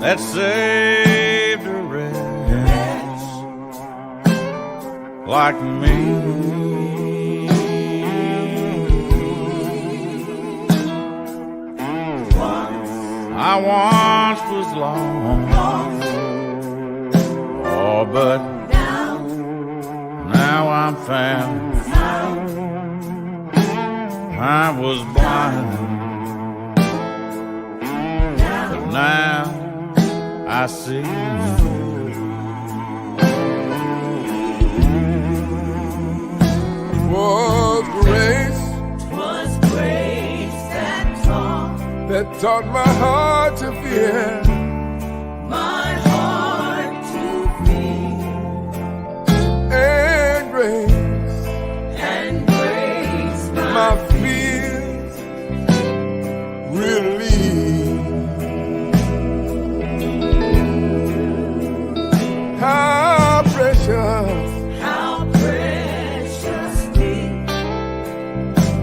that saved a wretch like me. I once was lost, oh, but now I'm found. I was blind, but now I see. Was grace that taught my heart to fear. My heart to fear. And grace, my fears relieve. How precious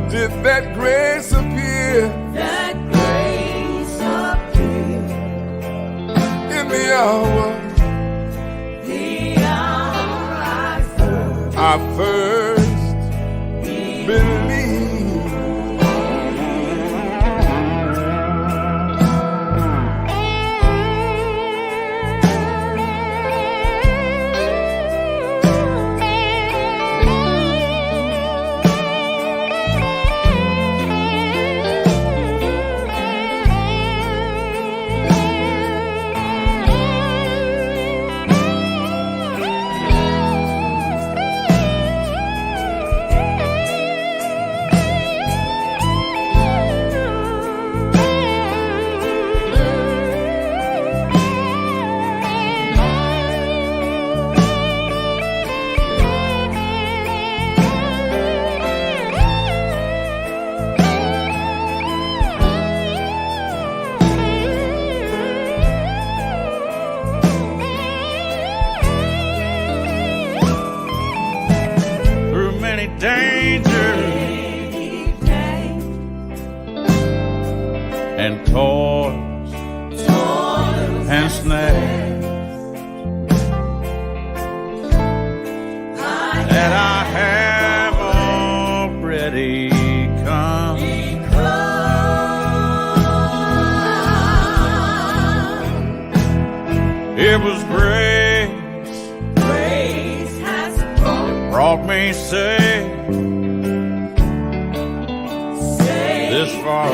did that grace appear. That grace appear in the hour I first believed. And toils and snares that I have already come. It was grace has brought me safe this far.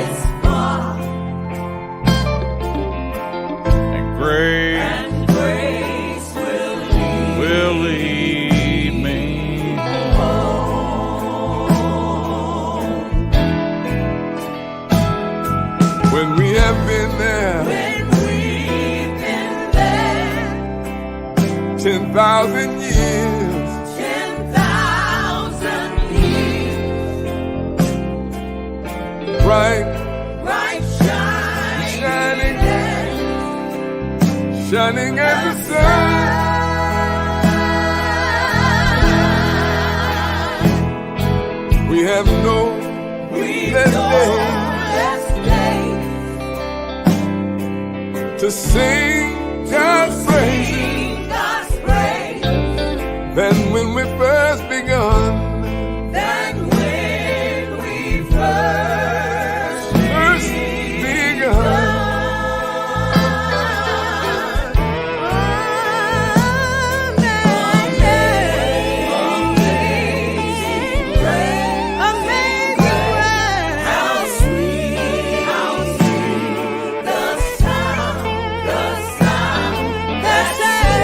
And grace will lead me home. When we have been there, 10,000 years, 10,000 years, bright shining as the sun. We have no less days to sing God's praise than when we first begun. The sound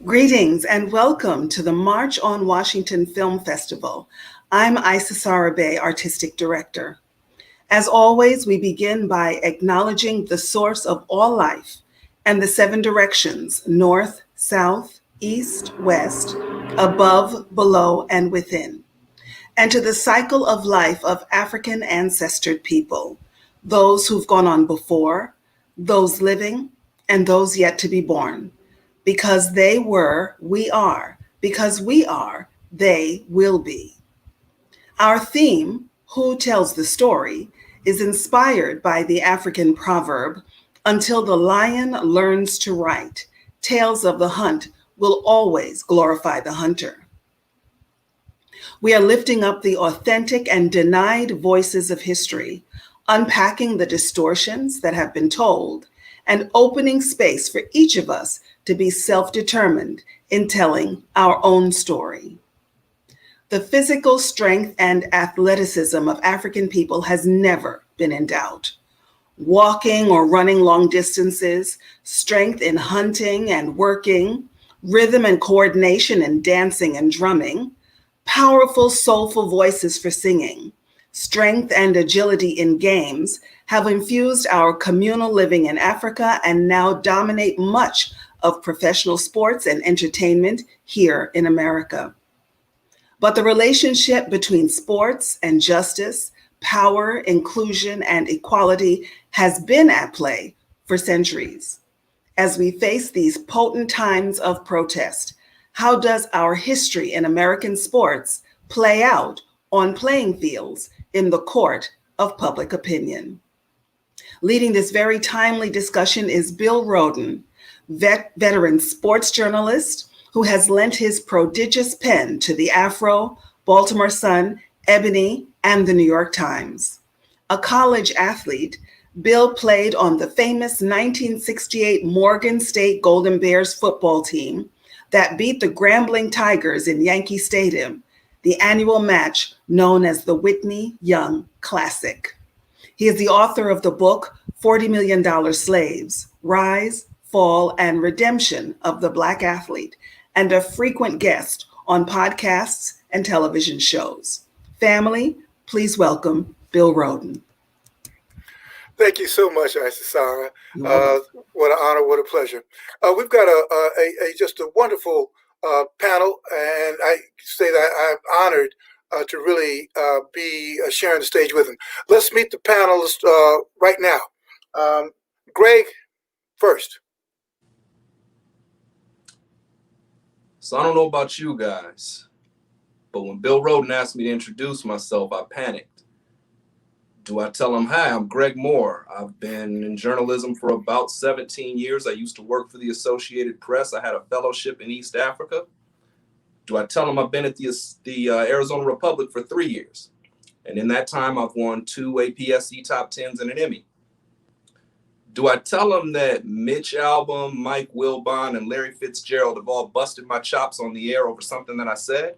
Greetings and welcome to the March on Washington Film Festival. I'm Wnba, Artistic Director. As always, we begin by acknowledging the source of all life and the 7 directions, north, south, east, west, above, below, and within, and to the cycle of life of African ancestored people, those who've gone on before, those living, and those yet to be born. Because they were, we are. Because we are, they will be. Our theme, Who Tells the Story, is inspired by the African proverb, until the lion learns to write, tales of the hunt will always glorify the hunter. We are lifting up the authentic and denied voices of history, unpacking the distortions that have been told, and opening space for each of us to be self-determined in telling our own story. The physical strength and athleticism of African people has never been in doubt. Walking or running long distances, strength in hunting and working, rhythm and coordination in dancing and drumming, powerful, soulful voices for singing, strength and agility in games have infused our communal living in Africa and now dominate much of professional sports and entertainment here in America. But the relationship between sports and justice, power, inclusion, and equality has been at play for centuries. As we face these potent times of protest, how does our history in American sports play out on playing fields in the court of public opinion? Leading this very timely discussion is Bill Rhoden, veteran sports journalist who has lent his prodigious pen to the Afro, Baltimore Sun, Ebony, and the New York Times. A college athlete, Bill played on the famous 1968 Morgan State Golden Bears football team that beat the Grambling Tigers in Yankee Stadium, the annual match known as the Whitney Young Classic. He is the author of the book, $40 Million Slaves, Rise, Fall, and Redemption of the Black Athlete, and a frequent guest on podcasts and television shows. Family, please welcome Bill Rhoden. Thank you so much, Sarah. What an honor, what a pleasure. We've got just a wonderful panel, and I say that I'm honored to really be sharing the stage with them. Let's meet the panelists right now. Greg, first. So I don't know about you guys, but when Bill Rhoden asked me to introduce myself, I panicked. Do I tell him, hi, I'm Greg Moore. I've been in journalism for about 17 years. I used to work for the Associated Press. I had a fellowship in East Africa. Do I tell him I've been at the Arizona Republic for 3 years? And in that time, I've won 2 APSC top 10s and an Emmy. Do I tell him that Mitch Albom, Mike Wilbon, and Larry Fitzgerald have all busted my chops on the air over something that I said?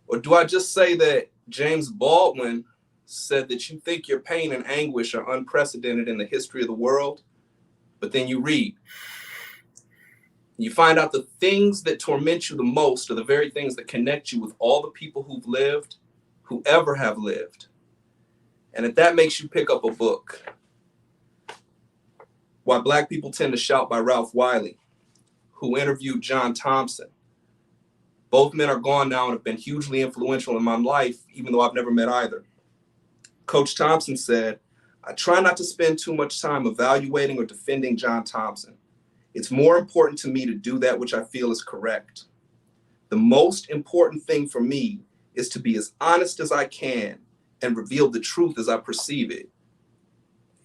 Or do I just say that James Baldwin said that you think your pain and anguish are unprecedented in the history of the world, but then you read. You find out the things that torment you the most are the very things that connect you with all the people who've lived, who ever have lived. And if that makes you pick up a book, Why Black People Tend to Shout by Ralph Wiley, who interviewed John Thompson. Both men are gone now and have been hugely influential in my life, even though I've never met either. Coach Thompson said, I try not to spend too much time evaluating or defending John Thompson. It's more important to me to do that which I feel is correct. The most important thing for me is to be as honest as I can and reveal the truth as I perceive it.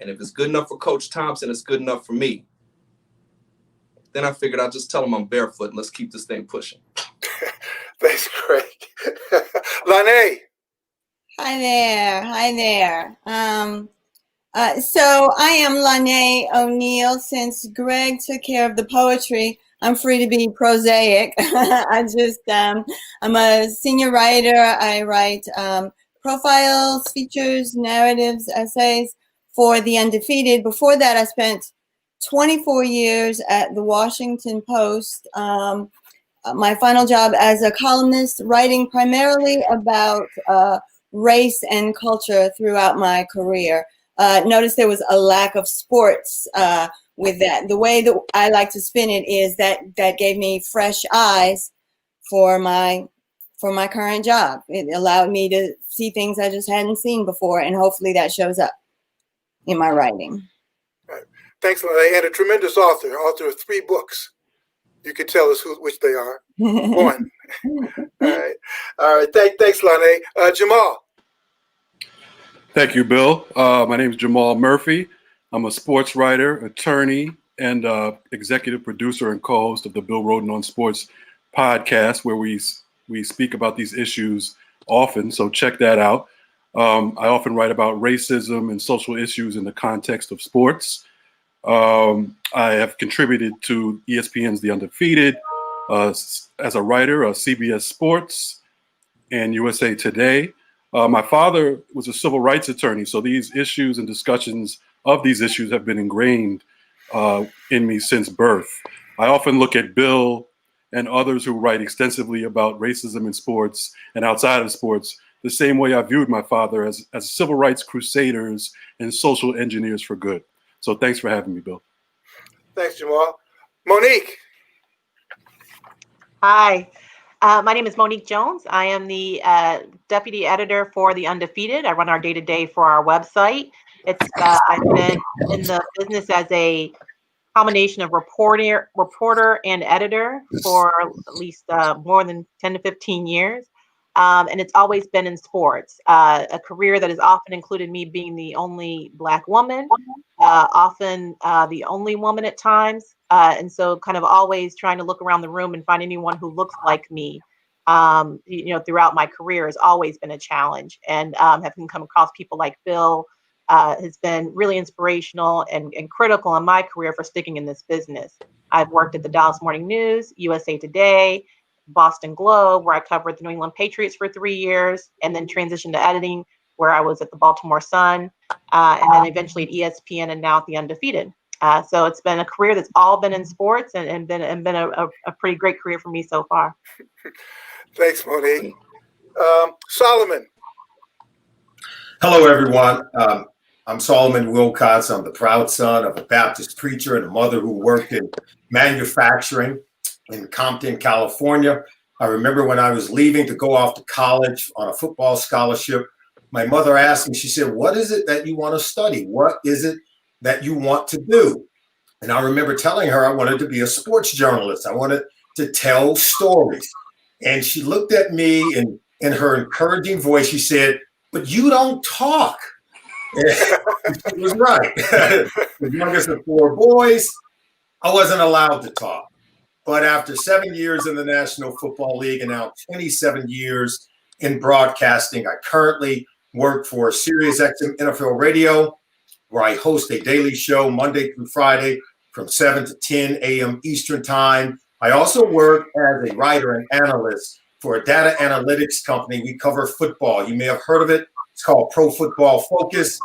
And if it's good enough for Coach Thompson, it's good enough for me. Then I figured I'd just tell him I'm barefoot and let's keep this thing pushing. Thanks, Greg. Lanae. Hi there. Hi there. So I am Lanae O'Neill. Since Greg took care of the poetry, I'm free to be prosaic. I'm a senior writer. I write profiles, features, narratives, essays for The Undefeated. Before that, I spent 24 years at the Washington Post. My final job as a columnist, writing primarily about race and culture throughout my career. Notice there was a lack of sports with that. The way that I like to spin it is that gave me fresh eyes for my current job. It allowed me to see things I just hadn't seen before, and hopefully that shows up in my writing. Right. Thanks, Lene. And a tremendous author of 3 books. You can tell us which they are. 1. All right. Thanks, Lene. Jamal. Thank you, Bill. My name is Jamal Murphy. I'm a sports writer, attorney, and executive producer and co-host of the Bill Rhoden on Sports podcast, where we speak about these issues often. So check that out. I often write about racism and social issues in the context of sports. I have contributed to ESPN's The Undefeated as a writer, CBS Sports, and USA Today. My father was a civil rights attorney, so these issues and discussions of these issues have been ingrained in me since birth. I often look at Bill and others who write extensively about racism in sports and outside of sports the same way I viewed my father, as civil rights crusaders and social engineers for good. So thanks for having me, Bill. Thanks, Jamal. Monique. Hi, my name is Monique Jones. I am the deputy editor for The Undefeated. I run our day-to-day for our website. I've been in the business as a combination of reporter and editor for at least more than 10 to 15 years. And it's always been in sports, a career that has often included me being the only Black woman, often the only woman at times. And so kind of always trying to look around the room and find anyone who looks like me, throughout my career has always been a challenge. And having come across people like Bill has been really inspirational and critical in my career for sticking in this business. I've worked at the Dallas Morning News, USA Today, Boston Globe, where I covered the New England Patriots for 3 years, and then transitioned to editing, where I was at the Baltimore Sun, and then eventually at ESPN, and now at The Undefeated. So it's been a career that's all been in sports, and been a pretty great career for me so far. Thanks, Monique. Solomon. Hello, everyone. I'm Solomon Wilcox. I'm the proud son of a Baptist preacher and a mother who worked in manufacturing in Compton, California. I remember when I was leaving to go off to college on a football scholarship, my mother asked me, she said, "What is it that you want to study? What is it that you want to do?" And I remember telling her I wanted to be a sports journalist. I wanted to tell stories. And she looked at me and in her encouraging voice, she said, "But you don't talk." She was right. The youngest of 4 boys, I wasn't allowed to talk. But after 7 years in the National Football League and now 27 years in broadcasting, I currently work for SiriusXM NFL Radio, where I host a daily show Monday through Friday from 7 to 10 a.m. Eastern Time. I also work as a writer and analyst for a data analytics company. We cover football. You may have heard of it. It's called Pro Football Focus.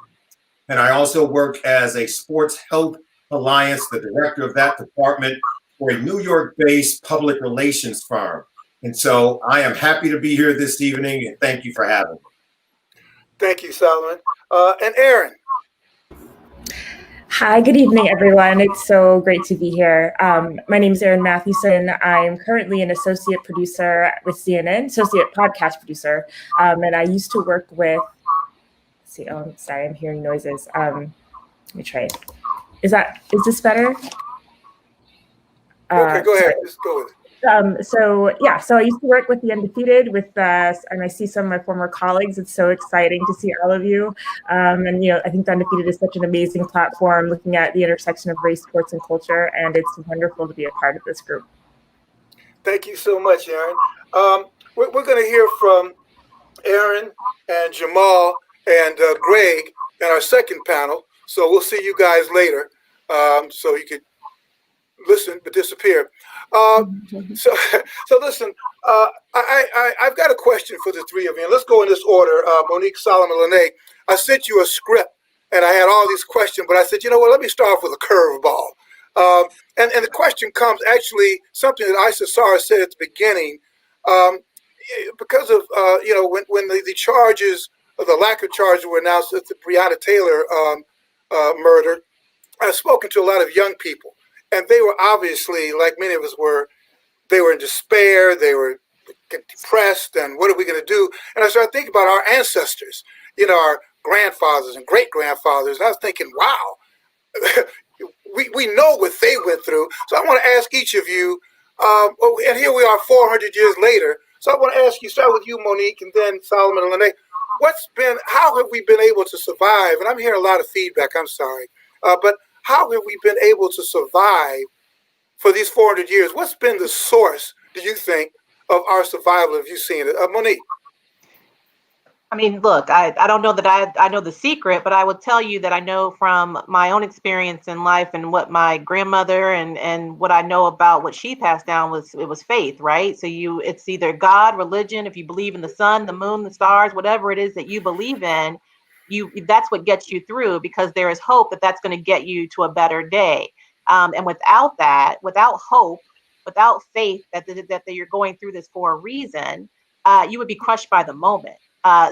And I also work as a Sports Health Alliance, the director of that department, for a New York-based public relations firm. And so I am happy to be here this evening, and thank you for having me. Thank you, Solomon. And Aaron. Hi, good evening, everyone. It's so great to be here. My name is Aaron Matheson. I'm currently an associate producer with CNN, associate podcast producer. And I used to work with, sorry, I'm hearing noises. Let me try it. Is this better? Okay, go ahead. Just go with it. So I used to work with The Undefeated and I see some of my former colleagues. It's so exciting to see all of you. I think The Undefeated is such an amazing platform looking at the intersection of race, sports, and culture, and it's wonderful to be a part of this group. Thank you so much, Aaron. We're going to hear from Aaron and Jamal and Greg in our second panel. So we'll see you guys later. So you could listen but disappear. So listen, I've got a question for the 3 of you. And let's go in this order. Monique, Solomon, Lene. I sent you a script and I had all these questions, but I said, you know what, let me start off with a curveball. And the question comes actually something that Issa Sarah said at the beginning, because of when the charges, or the lack of charges, were announced at the Breonna Taylor murder. I've spoken to a lot of young people, and they were obviously, like many of us were, they were in despair, they were depressed, and what are we going to do? And I started thinking about our ancestors, our grandfathers and great grandfathers. And I was thinking, wow, we know what they went through. So I want to ask each of you, and here we are 400 years later. So I want to ask you, start with you, Monique, and then Solomon and Lene. How have we been able to survive? And I'm hearing a lot of feedback, I'm sorry. But how have we been able to survive for these 400 years? What's been the source, do you think, of our survival? Have you seen it? Monique? I mean, look, I don't know that I know the secret, but I will tell you that I know from my own experience in life and what my grandmother and what I know about what she passed down was faith, right? So it's either God, religion, if you believe in the sun, the moon, the stars, whatever it is that you believe in, that's what gets you through, because there is hope that's going to get you to a better day. And without that, without hope, without faith that you're going through this for a reason, you would be crushed by the moment.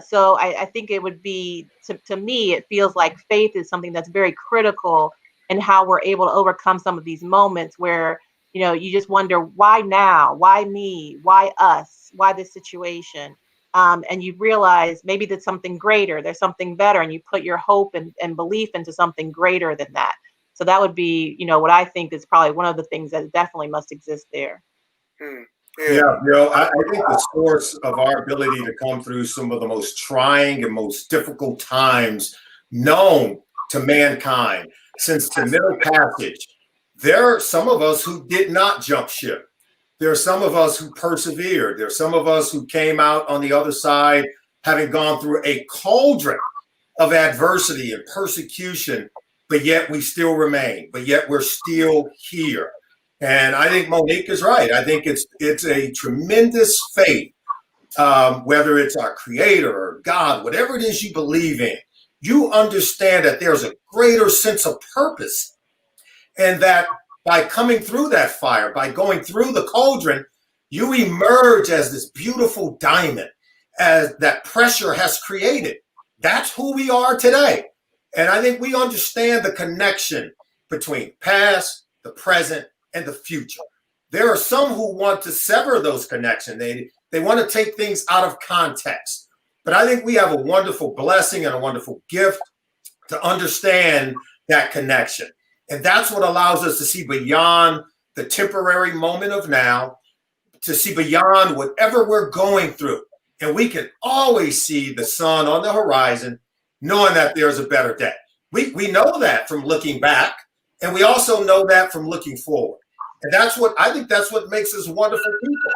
So I think it would be, to me, it feels like faith is something that's very critical in how we're able to overcome some of these moments where, you just wonder, why now? Why me? Why us? Why this situation? And you realize maybe there's something greater, there's something better, and you put your hope and belief into something greater than that. So that would be, what I think is probably one of the things that definitely must exist there. Yeah, I think the source of our ability to come through some of the most trying and most difficult times known to mankind since the Middle Passage, there are some of us who did not jump ship. There are some of us who persevered. There are some of us who came out on the other side having gone through a cauldron of adversity and persecution, but yet we still remain, but yet we're still here. And I think Monique is right. I think it's a tremendous faith, whether it's our creator or God, whatever it is you believe in, you understand that there's a greater sense of purpose, and that by coming through that fire, by going through the cauldron, you emerge as this beautiful diamond, as that pressure has created. That's who we are today. And I think we understand the connection between past, the present, and the future. There are some who want to sever those connections. They want to take things out of context. But I think we have a wonderful blessing and a wonderful gift to understand that connection. And that's what allows us to see beyond the temporary moment of now, to see beyond whatever we're going through. And we can always see the sun on the horizon, knowing that there's a better day. We know that from looking back, and we also know that from looking forward. And that's what makes us wonderful people.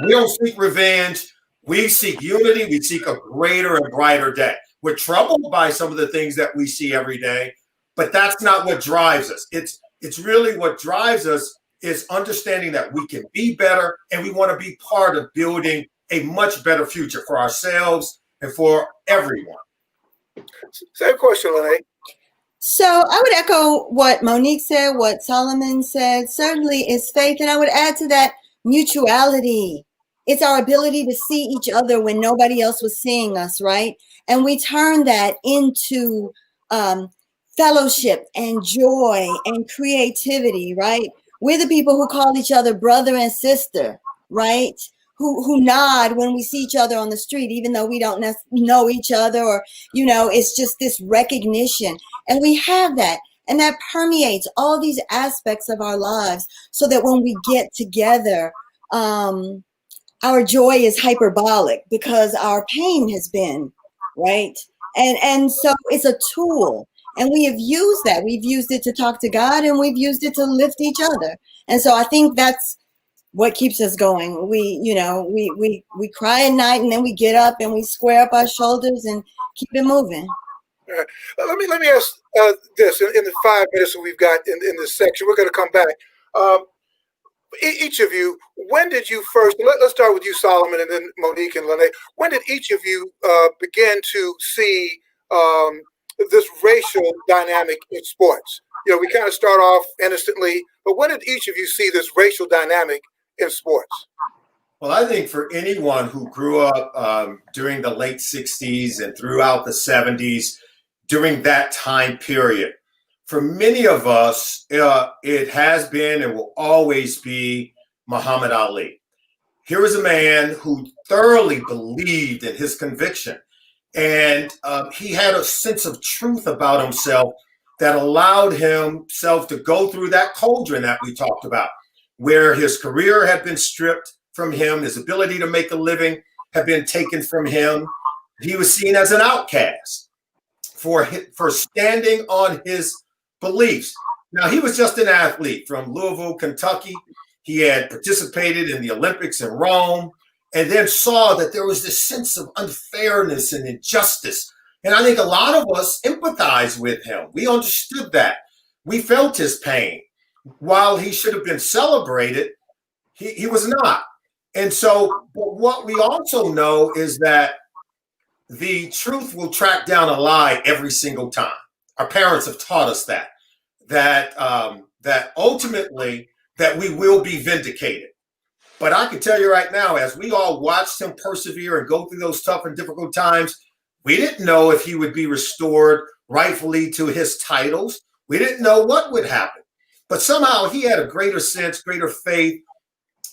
We don't seek revenge. We seek unity. We seek a greater and brighter day. We're troubled by some of the things that we see every day, but that's not what drives us. It's really what drives us is understanding that we can be better, and we want to be part of building a much better future for ourselves and for everyone. Same question, Lene. So I would echo what Monique said, what Solomon said. Certainly is faith. And I would add to that mutuality. It's our ability to see each other when nobody else was seeing us, right? And we turn that into fellowship and joy and creativity, right? We're the people who call each other brother and sister, right? Who nod when we see each other on the street, even though we don't know each other, or, it's just this recognition. And we have that. And that permeates all these aspects of our lives, so that when we get together, our joy is hyperbolic because our pain has been, right? And so it's a tool. And we have used that. We've used it to talk to God, and we've used it to lift each other. And so I think that's what keeps us going. We cry at night, and then we get up and we square up our shoulders and keep it moving. Let me ask this in the 5 minutes that we've got in this section. We're going to come back. Each of you, when did you first? Let's start with you, Solomon, and then Monique and Lene. When did each of you begin to see this racial dynamic in sports? we kind of start off innocently, but when did each of you see this racial dynamic in sports? Well, I think for anyone who grew up during the late 60s and throughout the 70s, during that time period, for many of us, it has been and will always be Muhammad Ali. Here is a man who thoroughly believed in his conviction, and he had a sense of truth about himself that allowed himself to go through that cauldron that we talked about, where his career had been stripped from him, his ability to make a living had been taken from him. He was seen as an outcast for standing on his beliefs. Now, he was just an athlete from Louisville, Kentucky. He had participated in the Olympics in Rome and then saw that there was this sense of unfairness and injustice. And I think a lot of us empathized with him. We understood that. We felt his pain. While he should have been celebrated, he was not. And so, but what we also know is that the truth will track down a lie every single time. Our parents have taught us that ultimately that we will be vindicated. But I can tell you right now, as we all watched him persevere and go through those tough and difficult times, we didn't know if he would be restored rightfully to his titles. We didn't know what would happen. But somehow he had a greater sense, greater faith,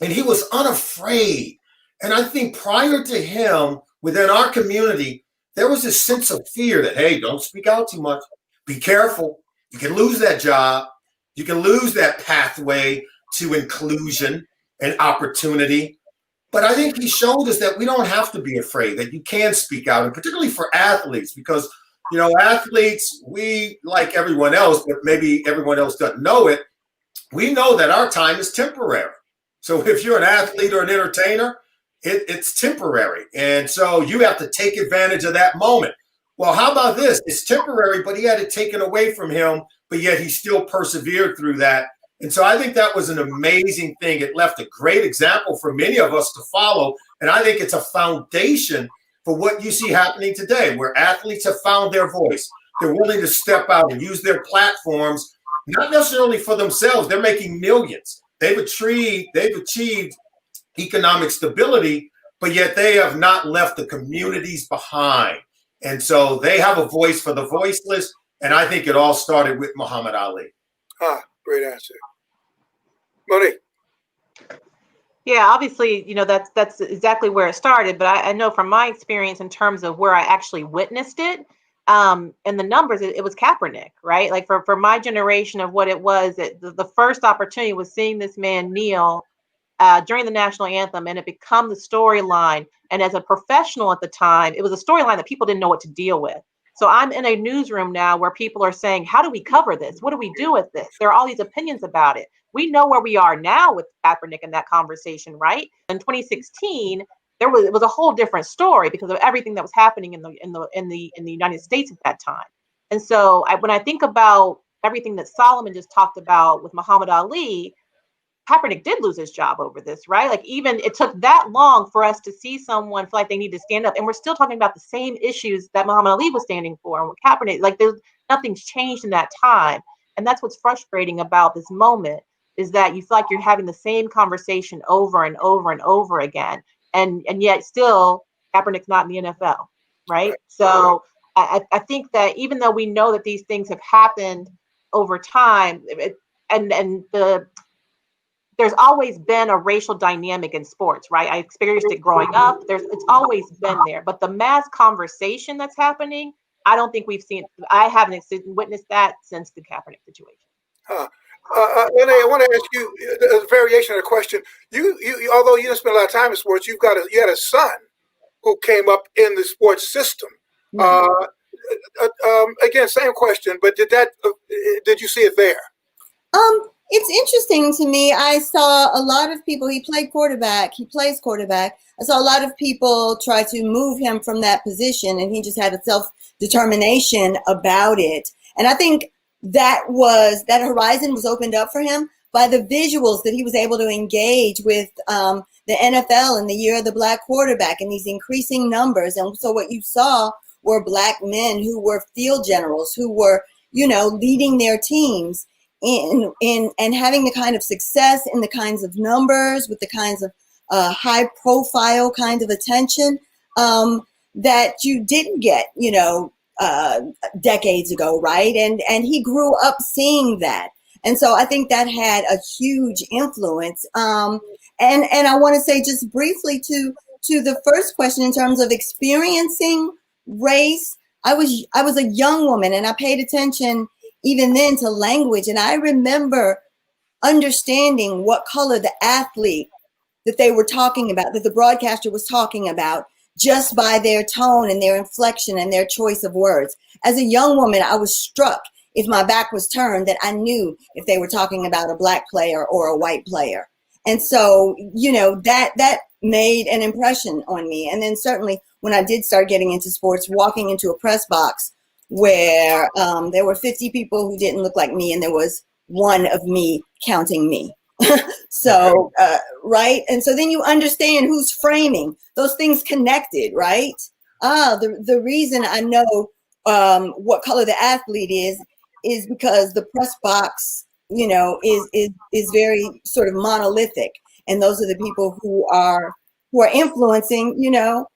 and he was unafraid. And I think prior to him, within our community, there was this sense of fear that, hey, don't speak out too much. Be careful. You can lose that job. You can lose that pathway to inclusion and opportunity. But I think he showed us that we don't have to be afraid, that you can speak out, and particularly for athletes, because, athletes, we, like everyone else, but maybe everyone else doesn't know it, we know that our time is temporary. So if you're an athlete or an entertainer, it's temporary. And so you have to take advantage of that moment. Well, how about this? It's temporary, but he had it taken away from him, but yet he still persevered through that. And so I think that was an amazing thing. It left a great example for many of us to follow. And I think it's a foundation for what you see happening today, where athletes have found their voice. They're willing to step out and use their platforms, not necessarily for themselves. They're making millions. They've achieved economic stability, but yet they have not left the communities behind. And so they have a voice for the voiceless. And I think it all started with Muhammad Ali. Great answer. Monique. Yeah, obviously, that's exactly where it started. But I know from my experience in terms of where I actually witnessed it, and the numbers, it was Kaepernick, right? Like for my generation of what it was, the first opportunity was seeing this man kneel during the national anthem, and it become the storyline. And as a professional at the time, it was a storyline that people didn't know what to deal with. So I'm in a newsroom now where people are saying, how do we cover this? What do we do with this? There are all these opinions about it. We know where we are now with Kaepernick in that conversation, right? In 2016, it was a whole different story because of everything that was happening in the United States at that time. And so when I think about everything that Solomon just talked about with Muhammad Ali, Kaepernick did lose his job over this, right? Like even it took that long for us to see someone feel like they need to stand up. And we're still talking about the same issues that Muhammad Ali was standing for. And with Kaepernick, like nothing's changed in that time. And that's what's frustrating about this moment is that you feel like you're having the same conversation over and over and over again. And yet still Kaepernick's not in the NFL, right? So I think that even though we know that these things have happened over time, there's always been a racial dynamic in sports, right? I experienced it growing up. It's always been there. But the mass conversation that's happening, I don't think I haven't witnessed that since the Kaepernick situation. Renee, I want to ask you a variation of the question. You although you didn't spend a lot of time in sports, you had a son who came up in the sports system. Again, same question, but did you see it there? It's interesting to me. I saw a lot of people, he plays quarterback. I saw a lot of people try to move him from that position, and he just had a self-determination about it. And I think that horizon was opened up for him by the visuals that he was able to engage with the NFL in the year of the black quarterback and these increasing numbers. And so what you saw were black men who were field generals, who were leading their teams in and having the kind of success in the kinds of numbers with the kinds of high profile kind of attention that you didn't get, decades ago, right? And he grew up seeing that. And so I think that had a huge influence. And I want to say just briefly to the first question in terms of experiencing race, I was a young woman and I paid attention even then to language. And I remember understanding what color the athlete that they were talking about, that the broadcaster was talking about, just by their tone and their inflection and their choice of words. As a young woman, I was struck if my back was turned that I knew if they were talking about a Black player or a white player. And so, that made an impression on me. And then certainly when I did start getting into sports, walking into a press box where there were 50 people who didn't look like me and there was one of me counting me. So, right. And so then you understand who's framing those things connected, right? The reason I know what color the athlete is because the press box, is very sort of monolithic. And those are the people who are influencing,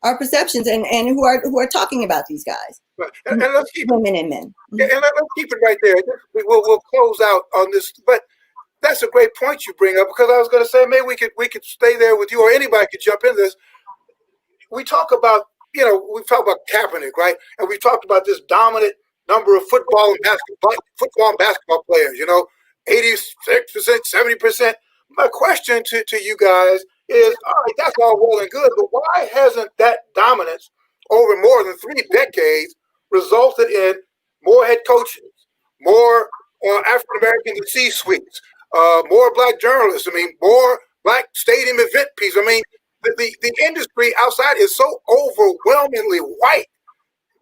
our perceptions and who are talking about these guys. Right. And let's keep women and men. Yeah, and let's keep it right there. We'll close out on this, but that's a great point you bring up, because I was going to say maybe we could stay there with you, or anybody could jump in this. We talk about Kaepernick, right? And we talked about this dominant number of football and basketball players. 86%, 70%. My question to you guys is, all right, that's all well and good, but why hasn't that dominance over more than 3 decades resulted in more head coaches, more African Americans in C-suites, more Black journalists? More Black stadium event pieces. The industry outside is so overwhelmingly white,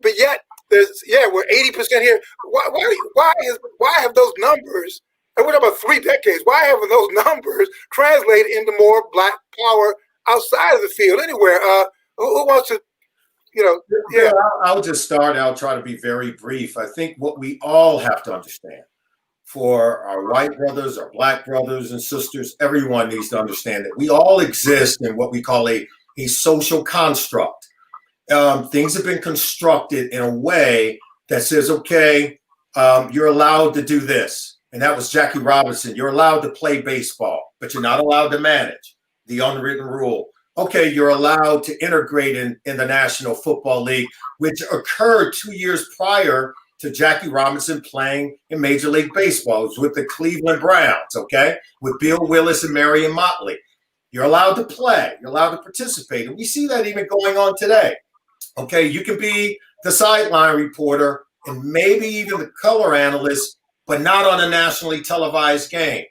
but yet we're 80% here. Why have those numbers? And we're talking about 3 decades. Why haven't those numbers translated into more Black power outside of the field anywhere? Who wants to? Yeah, I'll just start. I'll try to be very brief. I think what we all have to understand, for our white brothers, our Black brothers and sisters, everyone needs to understand that we all exist in what we call a social construct. Things have been constructed in a way that says, okay, you're allowed to do this. And that was Jackie Robinson. You're allowed to play baseball, but you're not allowed to manage. The unwritten rule. Okay, you're allowed to integrate in the National Football League, which occurred 2 years prior to Jackie Robinson playing in Major League Baseball. It was with the Cleveland Browns, okay, with Bill Willis and Marion Motley. You're allowed to play. You're allowed to participate. And we see that even going on today. Okay, you can be the sideline reporter and maybe even the color analyst, but not on a nationally televised game.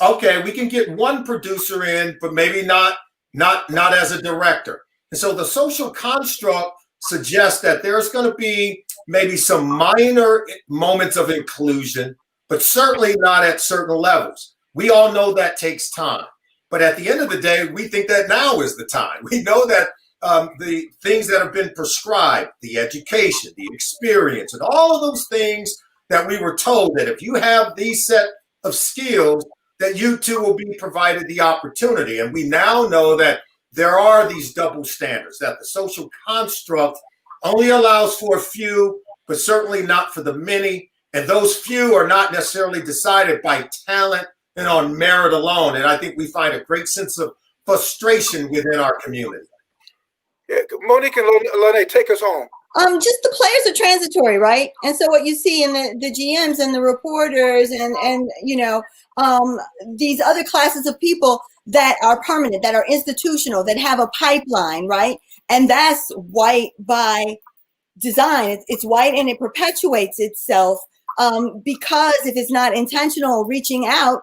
Okay, we can get one producer in, but maybe not as a director. And so the social construct suggests that there's going to be maybe some minor moments of inclusion, but certainly not at certain levels. We all know that takes time. But at the end of the day, we think that now is the time. We know that the things that have been prescribed, the education, the experience, and all of those things that we were told that if you have these set of skills, that you too will be provided the opportunity. And we now know that there are these double standards, that the social construct only allows for a few, but certainly not for the many. And those few are not necessarily decided by talent and on merit alone. And I think we find a great sense of frustration within our community. Yeah, Monique and Lene, take us home. Just the players are transitory, right? And so what you see in the GMs and the reporters and these other classes of people that are permanent, that are institutional, that have a pipeline, right? And that's white by design. It's white and it perpetuates itself because if it's not intentional reaching out,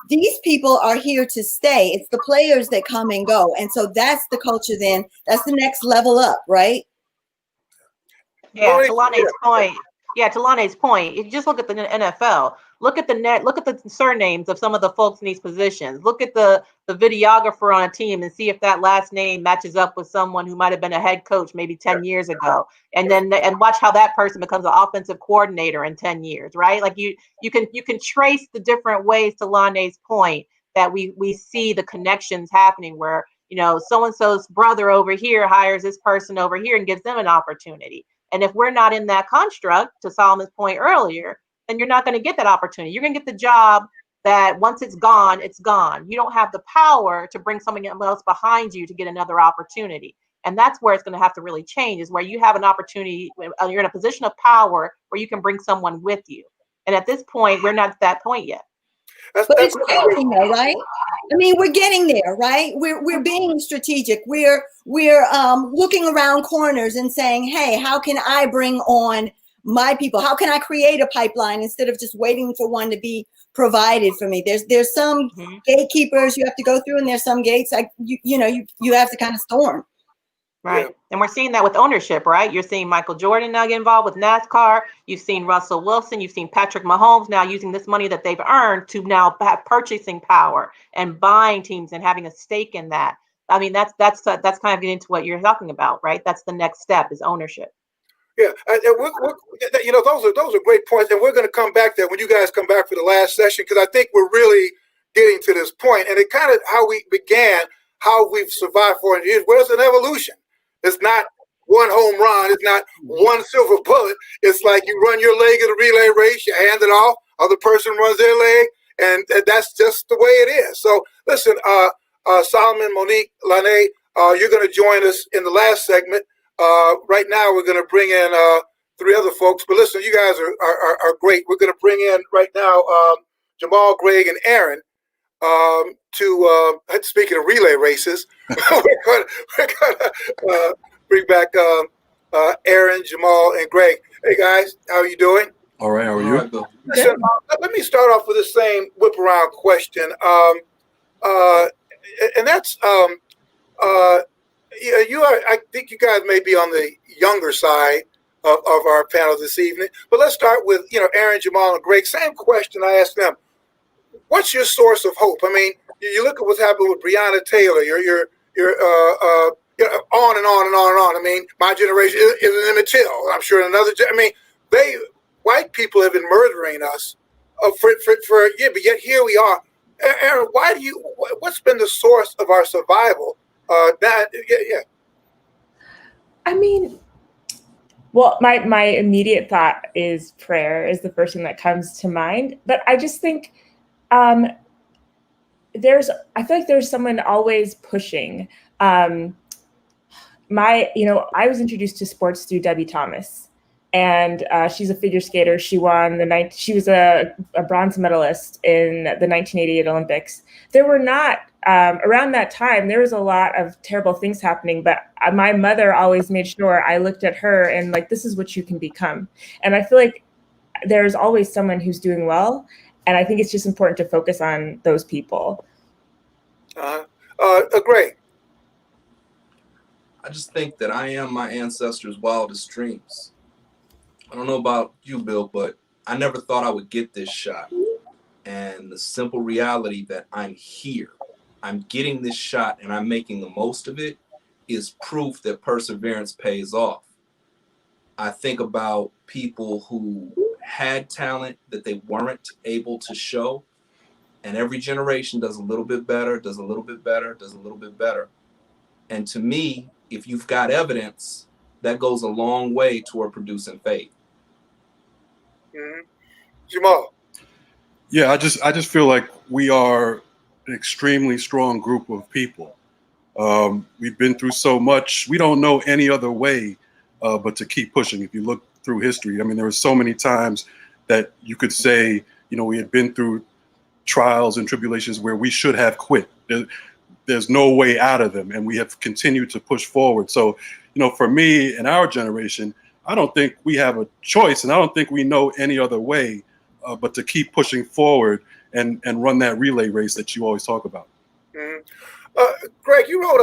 these people are here to stay. It's the players that come and go. And so that's the culture then. That's the next level up, right? Yeah, to Lane's point, to Lonnie's point, if you just look at the NFL, look at the surnames of some of the folks in these positions. Look at the videographer on a team and see if that last name matches up with someone who might have been a head coach maybe 10 years ago. And watch how that person becomes an offensive coordinator in 10 years, right? Like you can trace the different ways, to Lonnie's point, that we see the connections happening where, so-and-so's brother over here hires this person over here and gives them an opportunity. And if we're not in that construct, to Solomon's point earlier, then you're not going to get that opportunity. You're going to get the job that once it's gone, it's gone. You don't have the power to bring someone else behind you to get another opportunity. And that's where it's going to have to really change, is where you have an opportunity, you're in a position of power where you can bring someone with you. And at this point, we're not at that point yet. But it's changing though, right? I mean, we're getting there, right? We're being strategic. We're looking around corners and saying, hey, how can I bring on my people? How can I create a pipeline instead of just waiting for one to be provided for me? There's some gatekeepers you have to go through, and there's some gates like you have to kind of storm. Right. Yeah. And we're seeing that with ownership, right? You're seeing Michael Jordan now get involved with NASCAR. You've seen Russell Wilson. You've seen Patrick Mahomes now using this money that they've earned to now have purchasing power and buying teams and having a stake in that. I mean, that's kind of getting into what you're talking about, right? That's the next step, is ownership. Yeah, and those are great points, and we're going to come back there when you guys come back for the last session, because I think we're really getting to this point, and it kind of how we began, how we've survived 400 years. Where's an evolution? It's not one home run. It's not one silver bullet. It's like you run your leg at a relay race, you hand it off, other person runs their leg, and that's just the way it is. So listen, Solomon, Monique, Lane, you're going to join us in the last segment. Right now, we're going to bring in three other folks. But listen, you guys are great. We're going to bring in right now Jamal, Greg, and Aaron to speaking of relay races, we're going to bring back Aaron, Jamal, and Greg. Hey guys, how are you doing? All right, how are you? Listen, let me start off with the same whip around question, and that's you are. I think you guys may be on the younger side of our panel this evening, but let's start with Aaron, Jamal, and Greg. Same question I asked them. What's your source of hope? I mean, you look at what's happened with Breonna Taylor. You're on and on and on and on. I mean, my generation is an Emmett Till. I'm sure another. I mean, white people have been murdering us for but yet here we are. Aaron, what's been the source of our survival? I mean, well, my immediate thought is prayer is the first thing that comes to mind. But I just think I feel like there's someone always pushing. I was introduced to sports through Debbie Thomas, and she's a figure skater. She won she was a bronze medalist in the 1988 Olympics. There were not around that time, there was a lot of terrible things happening, but my mother always made sure I looked at her and like, this is what you can become. And I feel like there's always someone who's doing well. And I think it's just important to focus on those people. Great. I just think that I am my ancestors' wildest dreams. I don't know about you, Bill, but I never thought I would get this shot. And the simple reality that I'm here, I'm getting this shot and I'm making the most of it is proof that perseverance pays off. I think about people who had talent that they weren't able to show, and every generation does a little bit better, does a little bit better, does a little bit better. And to me, if you've got evidence, that goes a long way toward producing faith. Mm-hmm. Jamal. Yeah, I just feel like we are an extremely strong group of people. We've been through so much. We don't know any other way but to keep pushing. If you look through history, I mean, there were so many times that you could say, we had been through trials and tribulations where we should have quit. There's no way out of them, and we have continued to push forward. So, for me and our generation, I don't think we have a choice, and I don't think we know any other way but to keep pushing forward and run that relay race that you always talk about. Mm-hmm. Greg, you wrote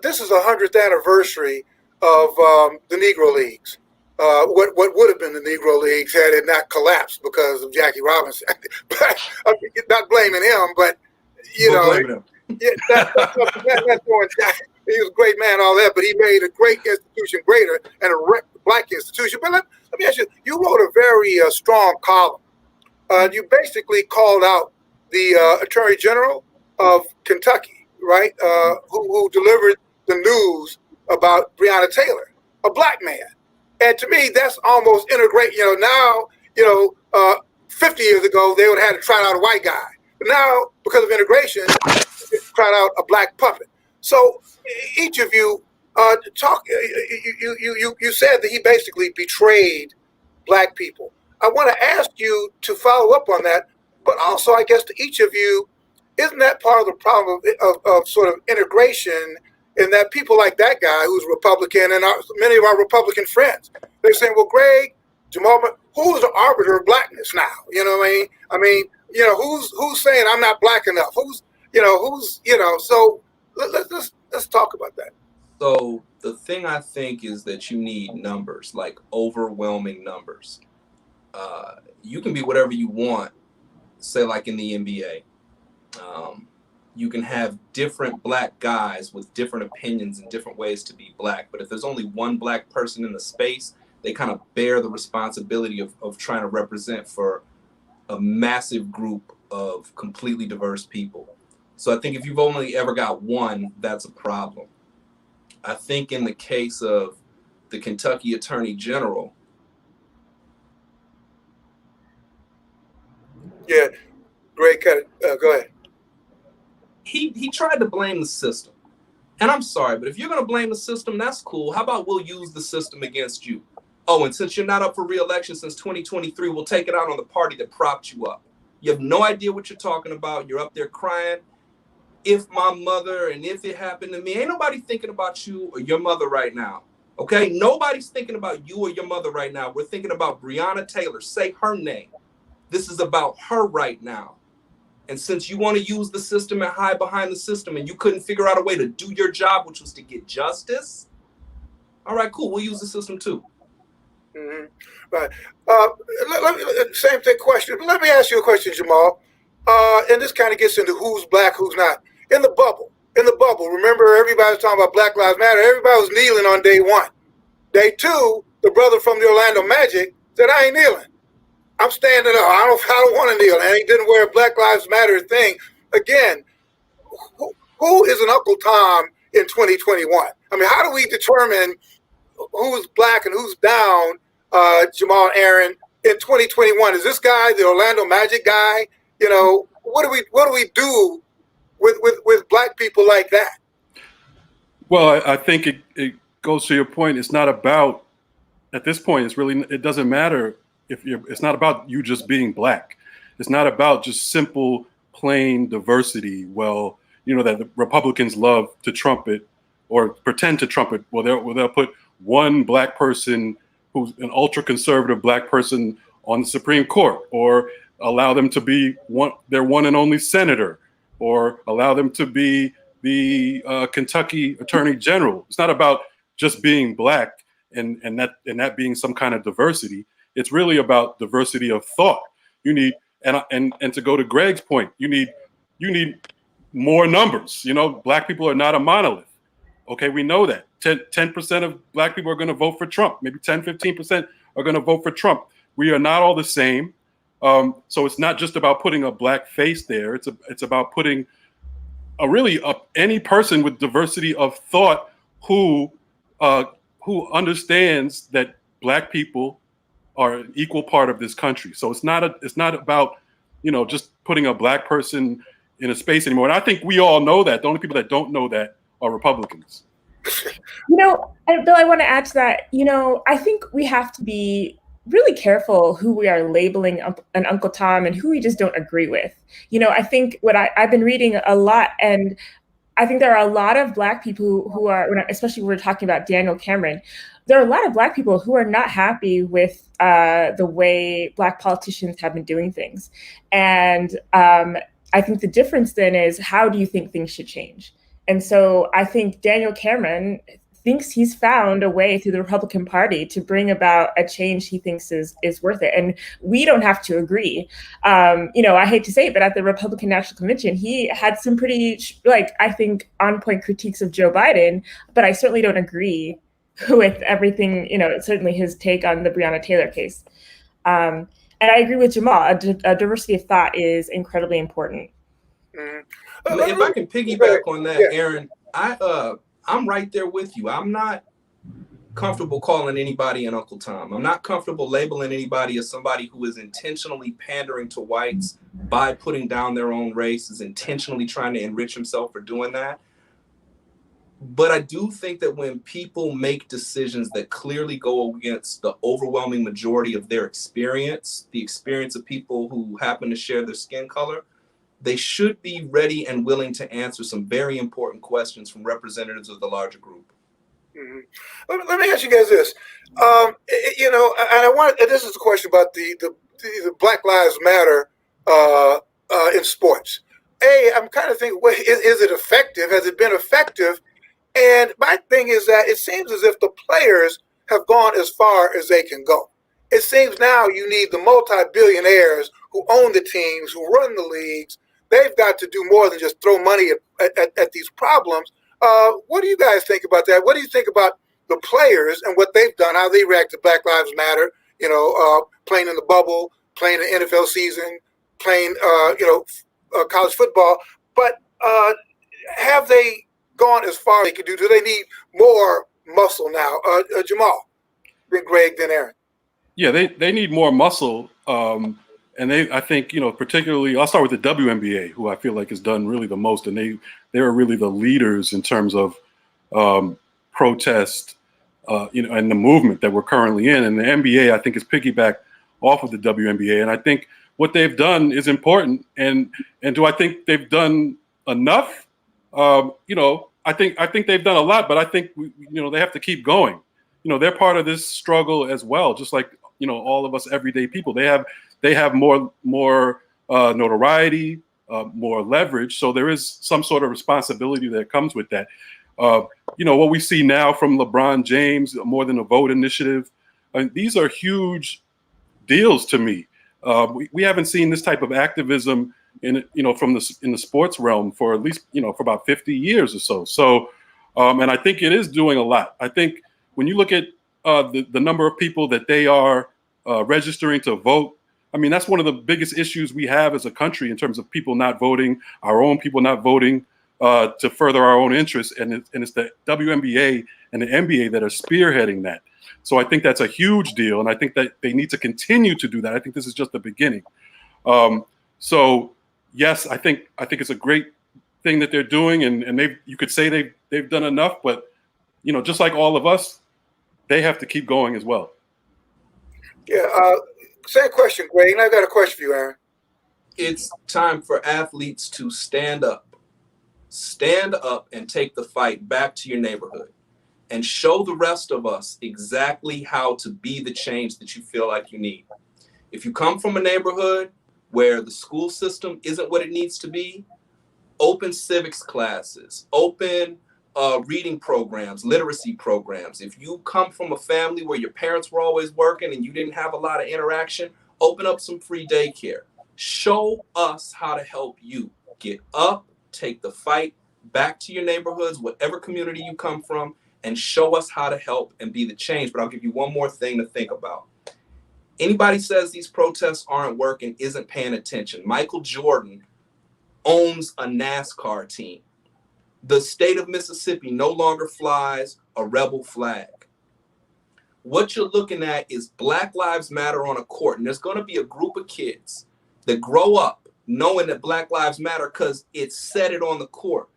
this is the 100th anniversary of the Negro Leagues. what would have been the Negro Leagues had it not collapsed because of Jackie Robinson. But I mean, not blaming him, but you We're know, blaming him. yeah, that's throwing Jack. He was a great man, all that, but he made a great institution greater and a wrecked the black institution. But let me ask you, you wrote a very strong column. You basically called out the Attorney General of Kentucky, right, who delivered the news about Breonna Taylor, a black man. And to me, that's almost integrate. You know, now, 50 years ago, they would have had to trot out a white guy. But now, because of integration, they trot out a black puppet. So each of you you said that he basically betrayed black people. I want to ask you to follow up on that, but also, I guess, to each of you, isn't that part of the problem of sort of integration in that people like that guy who's Republican and many of our Republican friends, they're saying, well, Greg, Jamal, who's the arbiter of blackness now? You know what I mean? I mean, you know, who's saying I'm not black enough? So let's talk about that. So the thing I think is that you need numbers, like overwhelming numbers. You can be whatever you want, say like in the NBA. You can have different black guys with different opinions and different ways to be black. But if there's only one black person in the space, they kind of bear the responsibility of trying to represent for a massive group of completely diverse people. So I think if you've only ever got one, that's a problem. I think in the case of the Kentucky Attorney General. Yeah, Greg, cut it. Go ahead. He tried to blame the system. And I'm sorry, but if you're going to blame the system, that's cool. How about we'll use the system against you? Oh, and since you're not up for re-election since 2023, we'll take it out on the party that propped you up. You have no idea what you're talking about. You're up there crying. If my mother and if it happened to me, ain't nobody thinking about you or your mother right now. Okay? Nobody's thinking about you or your mother right now. We're thinking about Breonna Taylor. Say her name. This is about her right now. And since you want to use the system and hide behind the system and you couldn't figure out a way to do your job, which was to get justice, all right, cool. We'll use the system too. Mm-hmm. Right. Same thing question. But let me ask you a question, Jamal. And this kind of gets into who's black, who's not. In the bubble, remember everybody was talking about Black Lives Matter. Everybody was kneeling on day one. Day two, the brother from the Orlando Magic said, I ain't kneeling. I'm standing up. I don't want to kneel. And he didn't wear a Black Lives Matter thing. Again, who is an Uncle Tom in 2021? I mean, how do we determine who's black and who's down, Jamal, Aaron, in 2021? Is this guy the Orlando Magic guy? You know, what do we do with black people like that? Well, I think it goes to your point. It's not about, at this point, it doesn't matter it's not about you just being black. It's not about just simple, plain diversity. Well, you know, that the Republicans love to trumpet or pretend to trumpet. Well, they'll put one black person who's an ultra conservative black person on the Supreme Court, or allow them to be their one and only senator, or allow them to be the Kentucky Attorney General. It's not about just being black and that being some kind of diversity. It's really about diversity of thought. You need, and to go to Greg's point, you need more numbers. You know, black people are not a monolith. Okay, we know that. 10% of black people are going to vote for Trump. Maybe 10, 15% are going to vote for Trump. We are not all the same. So it's not just about putting a black face there. It's about putting any person with diversity of thought who understands that black people are an equal part of this country. So it's not about, you know, just putting a black person in a space anymore. And I think we all know that. The only people that don't know that are Republicans. You know, Bill, I want to add to that. You know, I think we have to be really careful who we are labeling an Uncle Tom and who we just don't agree with. You know, I think what I've been reading a lot, and I think there are a lot of black people who are, especially when we're talking about Daniel Cameron, there are a lot of black people who are not happy with the way black politicians have been doing things. And I think the difference then is, how do you think things should change? And so I think Daniel Cameron thinks he's found a way through the Republican Party to bring about a change he thinks is worth it. And we don't have to agree. I hate to say it, but at the Republican National Convention, he had some pretty, I think, on-point critiques of Joe Biden, but I certainly don't agree with everything, certainly his take on the Breonna Taylor case. And I agree with Jamal, a diversity of thought is incredibly important. If I can piggyback on that, Aaron, I'm right there with you. I'm not comfortable calling anybody an Uncle Tom. I'm not comfortable labeling anybody as somebody who is intentionally pandering to whites by putting down their own race, is intentionally trying to enrich himself for doing that. But I do think that when people make decisions that clearly go against the overwhelming majority of their experience, the experience of people who happen to share their skin color, they should be ready and willing to answer some very important questions from representatives of the larger group. Mm-hmm. Let me ask you guys this. And this is a question about the Black Lives Matter in sports. I'm kind of thinking, is it effective? Has it been effective? And my thing is that it seems as if the players have gone as far as they can go. It seems now you need the multi-billionaires who own the teams, who run the leagues. They've got to do more than just throw money at these problems. What do you guys think about that? What do you think about the players and what they've done, how they react to Black Lives Matter, playing in the bubble, playing the NFL season, playing, college football. But have they gone as far as they could do? Do they need more muscle now? Jamal, then Greg, then Aaron. Yeah, they need more muscle. And I think, particularly, I'll start with the WNBA, who I feel like has done really the most. And they're really the leaders in terms of protest, and the movement that we're currently in. And the NBA, I think, is piggybacked off of the WNBA. And I think what they've done is important. And do I think they've done enough? I think they've done a lot, but I think, they have to keep going. They're part of this struggle as well, just like, all of us everyday people. They have more notoriety, more leverage. So there is some sort of responsibility that comes with that. What we see now from LeBron James, More Than a Vote initiative, these are huge deals to me. We haven't seen this type of activism in the sports realm for at least, for about 50 years or so. So, and I think it is doing a lot. I think when you look at the number of people that they are registering to vote, I mean, that's one of the biggest issues we have as a country in terms of people not voting, our own people not voting to further our own interests. And it's the WNBA and the NBA that are spearheading that. So I think that's a huge deal. And I think that they need to continue to do that. I think this is just the beginning. So yes, I think it's a great thing that they're doing. And you could say they've done enough, but just like all of us, they have to keep going as well. Yeah. Same question, Greg. And I've got a question for you, Aaron. It's time for athletes to stand up. Stand up and take the fight back to your neighborhood and show the rest of us exactly how to be the change that you feel like you need. If you come from a neighborhood where the school system isn't what it needs to be, open civics classes, open reading programs, literacy programs. If you come from a family where your parents were always working and you didn't have a lot of interaction, open up some free daycare. Show us how to help you. Get up, take the fight back to your neighborhoods, whatever community you come from, and show us how to help and be the change. But I'll give you one more thing to think about. Anybody says these protests aren't working isn't paying attention. Michael Jordan owns a NASCAR team. The state of Mississippi no longer flies a rebel flag. What you're looking at is Black Lives Matter on a court. And there's going to be a group of kids that grow up knowing that Black Lives Matter because it said it on the court.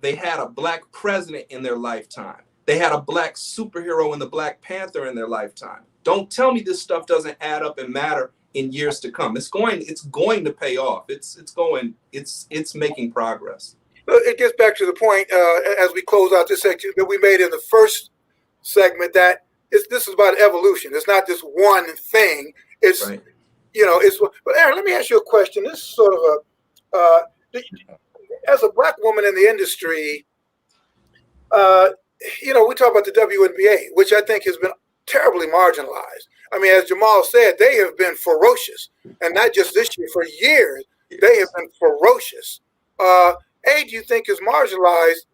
They had a Black president in their lifetime. They had a Black superhero in the Black Panther in their lifetime. Don't tell me this stuff doesn't add up and matter in years to come. It's going to pay off. It's making progress. It gets back to the point as we close out this section that we made in the first segment that this is about evolution. It's not just one thing. It's right. But Aaron, let me ask you a question. This is sort of as a Black woman in the industry, we talk about the WNBA, which I think has been terribly marginalized. I mean, as Jamal said, they have been ferocious, and not just this year, for years, they have been ferocious. A, do you think is marginalized?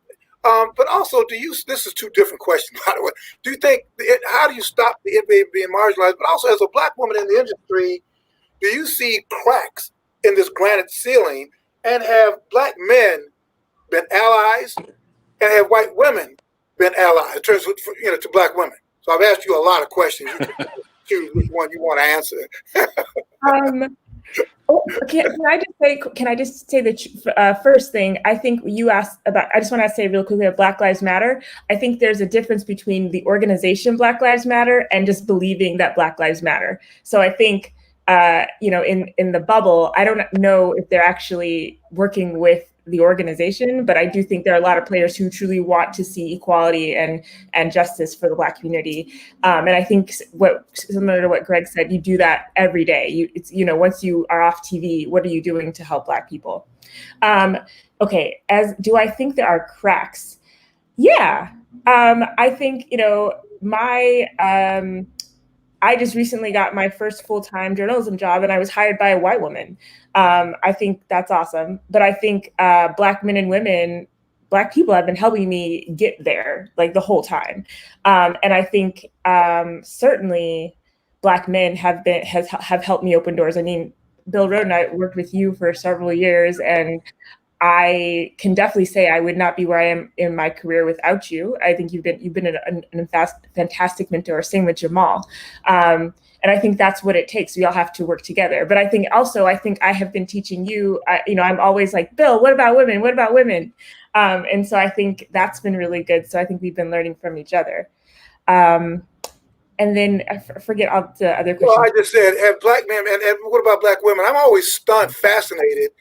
But also, this is two different questions, by the way. Do you think, how do you stop the NBA being marginalized? But also, as a black woman in the industry, do you see cracks in this granite ceiling? And have black men been allies? And have white women been allies in terms of, to black women? So I've asked you a lot of questions. You can choose which one you want to answer. Can I just say the first thing? I think you asked about. I just want to say real quickly that Black Lives Matter. I think there's a difference between the organization Black Lives Matter and just believing that Black Lives Matter. So I think in the bubble, I don't know if they're actually working with the organization, but I do think there are a lot of players who truly want to see equality and justice for the Black community. And I think similar to what Greg said, you do that every day. Once you are off TV, what are you doing to help Black people? Okay, do I think there are cracks? Yeah, I think I just recently got my first full-time journalism job, and I was hired by a white woman. I think that's awesome. But I think Black men and women, Black people have been helping me get there like the whole time. And I think certainly Black men have helped me open doors. I mean, Bill Rhoden, I worked with you for several years, and I can definitely say I would not be where I am in my career without you. I think you've been a fantastic mentor. Same with Jamal. And I think that's what it takes. We all have to work together. But I think I have been teaching you, I'm always like, Bill, what about women? What about women? And so I think that's been really good. So I think we've been learning from each other. And then I forget all the other questions. Well, I just said, have Black men, and what about Black women? I'm always stunned, fascinated.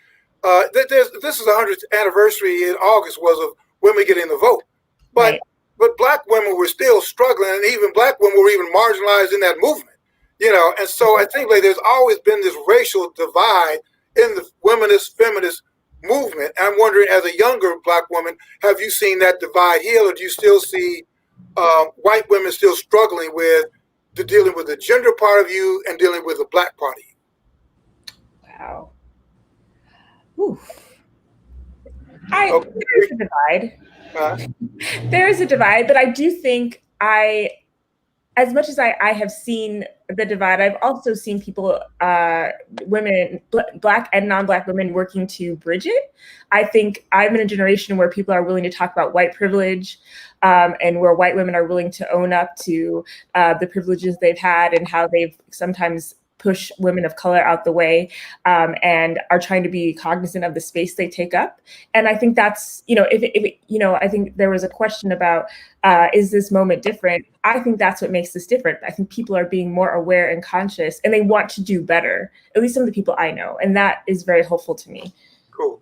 This is the 100th anniversary in August was of women getting the vote. But Black women were still struggling, and even Black women were even marginalized in that movement. And so I think there's always been this racial divide in the feminist movement. And I'm wondering, as a younger Black woman, have you seen that divide heal, or do you still see white women still struggling with dealing with the gender part of you and dealing with the Black part of you? Wow. There's a divide. There is a divide, but I do think as much as I have seen the divide, I've also seen people, women, Black and non-Black women working to bridge it. I think I'm in a generation where people are willing to talk about white privilege, and where white women are willing to own up to the privileges they've had and how they've sometimes push women of color out the way, and are trying to be cognizant of the space they take up. And I think that's, I think there was a question about, is this moment different? I think that's what makes this different. I think people are being more aware and conscious, and they want to do better, at least some of the people I know. And that is very hopeful to me. Cool.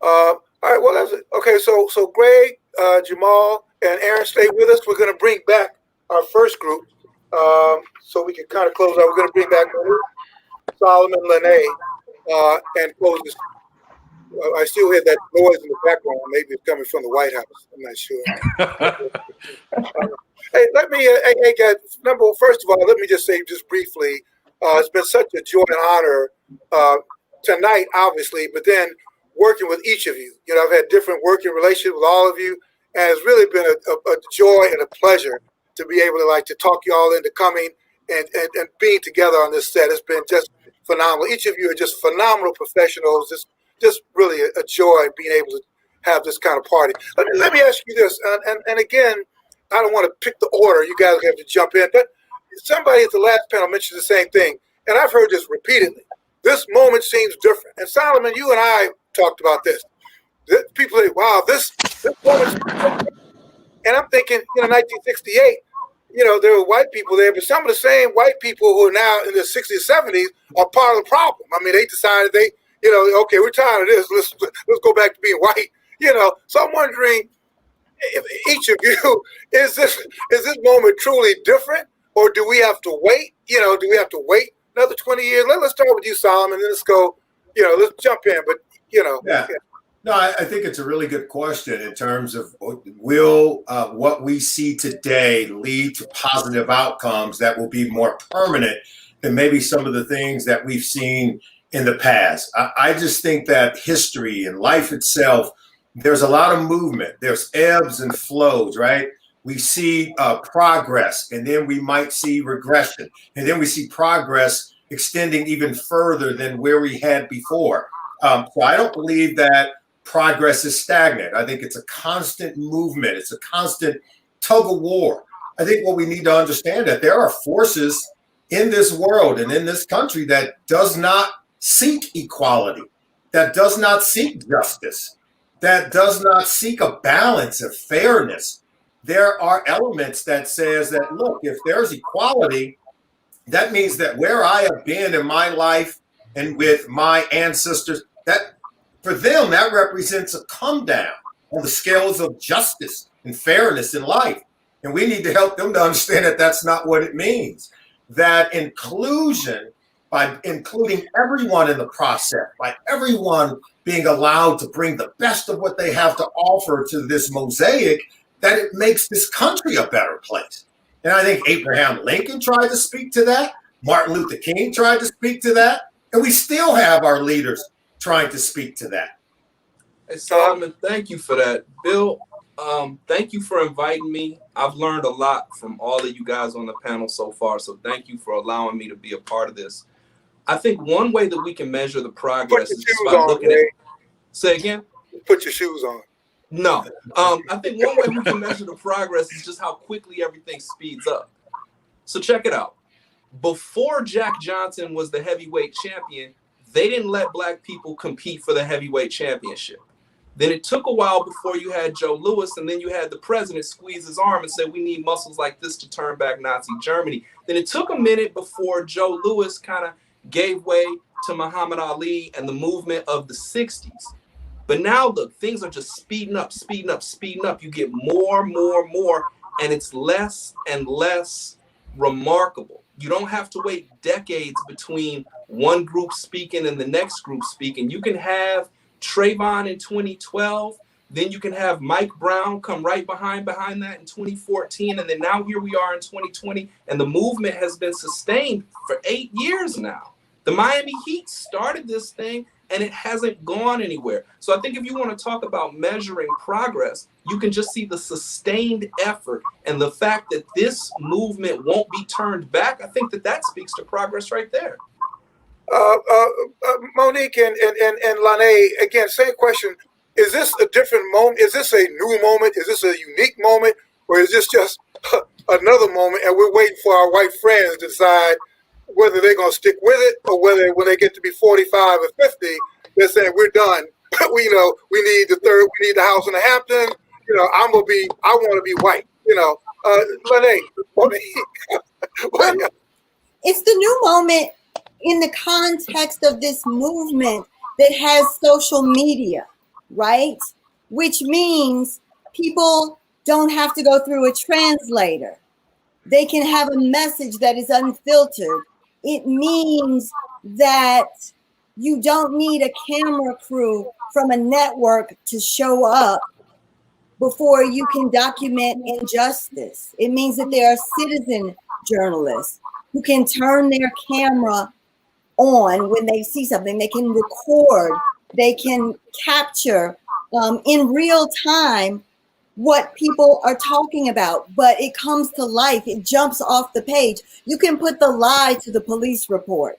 All right, well, that's it. Okay, so Greg, Jamal, and Aaron, stay with us. We're going to bring back our first group. So we can kind of close out. We're going to bring back Solomon Lene and close this. I still hear that noise in the background. Maybe it's coming from the White House. I'm not sure. Hey, guys. First of all, let me just say just briefly, it's been such a joy and honor tonight, obviously, but then working with each of you. I've had different working relationships with all of you, and it's really been a joy and a pleasure to be able to talk you all into coming and being together on this set. It's been just phenomenal. Each of you are just phenomenal professionals. Just really a joy being able to have this kind of party. Let me ask you this, and again, I don't want to pick the order. You guys have to jump in, but somebody at the last panel mentioned the same thing, and I've heard this repeatedly. This moment seems different. And Solomon, you and I talked about this. People say, wow, this moment seems different. And I'm thinking, 1968, there were white people there, but some of the same white people who are now in their 60s, 70s are part of the problem. I mean, they decided okay, we're tired of this. Let's go back to being white. So I'm wondering, if each of you, is this moment truly different, or do we have to wait? Do we have to wait another 20 years? Let's start with you, Solomon, and then let's go. Let's jump in. But Yeah. No, I think it's a really good question in terms of will what we see today lead to positive outcomes that will be more permanent than maybe some of the things that we've seen in the past. I just think that history and life itself, there's a lot of movement. There's ebbs and flows, right? We see progress, and then we might see regression, and then we see progress extending even further than where we had before. So I don't believe that progress is stagnant. I think it's a constant movement. It's a constant tug of war. I think what we need to understand that there are forces in this world and in this country that does not seek equality, that does not seek justice, that does not seek a balance of fairness. There are elements that says that, look, if there's equality, that means that where I have been in my life and with my ancestors, that for them, that represents a come down on the scales of justice and fairness in life. And we need to help them to understand that that's not what it means. That inclusion, by including everyone in the process, by everyone being allowed to bring the best of what they have to offer to this mosaic, that it makes this country a better place. And I think Abraham Lincoln tried to speak to that. Martin Luther King tried to speak to that. And we still have our leaders trying to speak to that. Hey, Solomon, thank you for that. Bill, thank you for inviting me. I've learned a lot from all of you guys on the panel so far, so thank you for allowing me to be a part of this. I think one way that we can measure the progress is just by looking at... Say again? Put your shoes on. No. I think one way we can measure the progress is just how quickly everything speeds up. So check it out. Before Jack Johnson was the heavyweight champion, they didn't let Black people compete for the heavyweight championship. Then it took a while before you had Joe Louis, and then you had the president squeeze his arm and say, we need muscles like this to turn back Nazi Germany. Then it took a minute before Joe Louis kind of gave way to Muhammad Ali and the movement of the 60s. But now, look, things are just speeding up, speeding up, speeding up. You get more, and it's less and less remarkable. You don't have to wait decades between one group speaking and the next group speaking. You can have Trayvon in 2012, then you can have Mike Brown come right behind that in 2014, and then now here we are in 2020, and the movement has been sustained for 8 years now. The Miami Heat started this thing, and it hasn't gone anywhere. So I think if you want to talk about measuring progress, you can just see the sustained effort and the fact that this movement won't be turned back. I think that speaks to progress right there. Monique and Lanae, again, same question. Is this a different moment? Is this a new moment? Is this a unique moment? Or is this just another moment and we're waiting for our white friends to decide whether they're going to stick with it or whether when they get to be 45 or 50, they're saying we're done. we need the house in the Hamptons. I want to be white. Lanae, It's the new moment in the context of this movement that has social media, right? Which means people don't have to go through a translator. They can have a message that is unfiltered. It means that you don't need a camera crew from a network to show up before you can document injustice. It means that there are citizen journalists who can turn their camera on when they see something. They can record, they can capture in real time what people are talking about, but it comes to life. It jumps off the page. You can put the lie to the police report,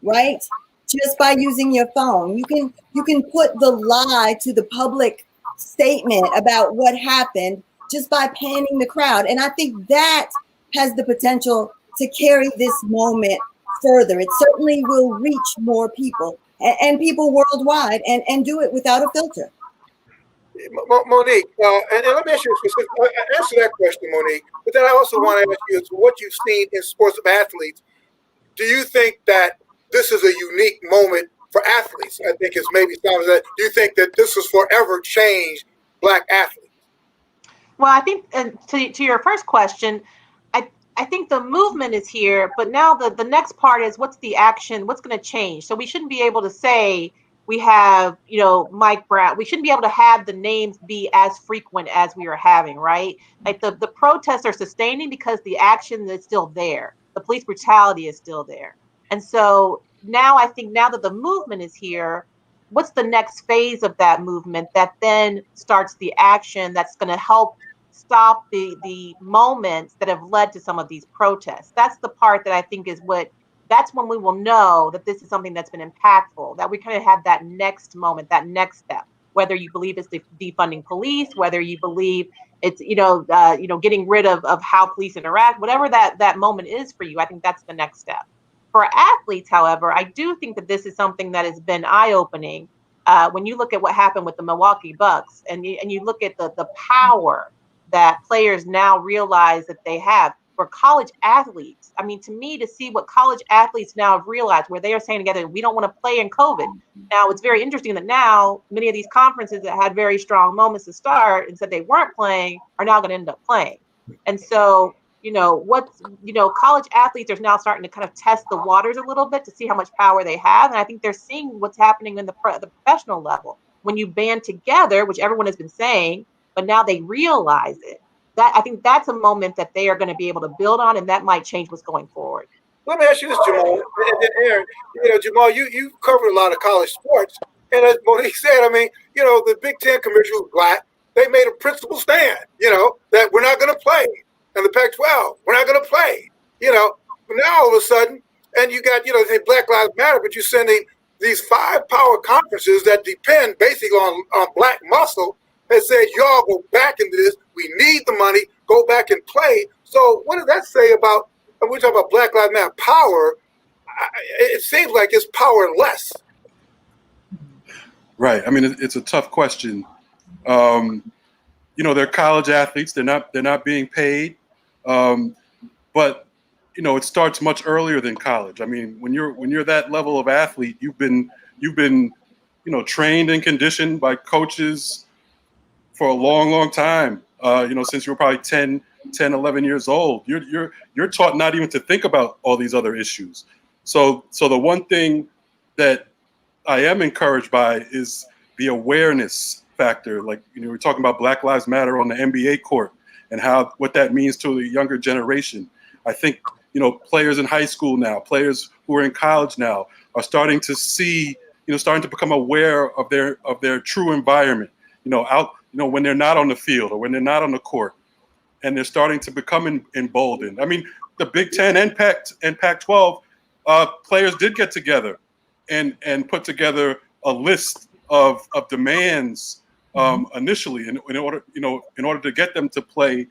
right? Just by using your phone. You can put the lie to the public statement about what happened just by panning the crowd. And I think that has the potential to carry this moment further. It certainly will reach more people and people worldwide and do it without a filter. Monique, and let me ask you a specific answer that question, Monique. But then I also want to ask you, what you've seen in sports of athletes, do you think that this is a unique moment for athletes? I think it's maybe some of that. Do you think that this has forever changed Black athletes? Well, I think, and to your first question, I think the movement is here, but now the next part is what's the action, what's going to change? So we shouldn't be able to say We have, Mike Brown. We shouldn't be able to have the names be as frequent as we are having, right? Like the protests are sustaining because the action is still there. The police brutality is still there. And so now I think now that the movement is here, what's the next phase of that movement that then starts the action that's going to help stop the moments that have led to some of these protests? That's the part that I think is that's when we will know that this is something that's been impactful, that we kind of have that next moment, that next step, whether you believe it's defunding police, whether you believe it's, getting rid of how police interact, whatever that moment is for you, I think that's the next step. For athletes, however, I do think that this is something that has been eye-opening. When you look at what happened with the Milwaukee Bucks and you look at the power that players now realize that they have. For college athletes, I mean, to me, to see what college athletes now have realized, where they are saying together, we don't want to play in COVID. Now, it's very interesting that now many of these conferences that had very strong moments to start and said they weren't playing are now going to end up playing. And so, college athletes are now starting to kind of test the waters a little bit to see how much power they have. And I think they're seeing what's happening in the professional level. When you band together, which everyone has been saying, but now they realize it. I think that's a moment that they are going to be able to build on, and that might change what's going forward. Let me ask you this, Jamal, and then Aaron. Jamal, you covered a lot of college sports, and as Monique said, I mean, the Big Ten commissioner was black. They made a principled stand, that we're not going to play, and the Pac-12, we're not going to play, But now all of a sudden, and you got, they Black Lives Matter, but you're sending these 5 power conferences that depend basically on black muscle. That said, y'all go back into this. We need the money. Go back and play. So what does that say about, when we talk about Black Lives Matter power, it seems like it's powerless. Right. I mean, it's a tough question. They're college athletes. They're not being paid. But it starts much earlier than college. I mean, when you're that level of athlete, you've been trained and conditioned by coaches for a long, long time, since you were probably 10, 11 years old. You're taught not even to think about all these other issues. So the one thing that I am encouraged by is the awareness factor. Like, we're talking about Black Lives Matter on the NBA court and what that means to the younger generation. I think, players in high school now, players who are in college now are starting to see, starting to become aware of their true environment, when they're not on the field or when they're not on the court, and they're starting to become emboldened. I mean, the Big Ten and Pac-12 players did get together and put together a list of demands initially in order to get them to play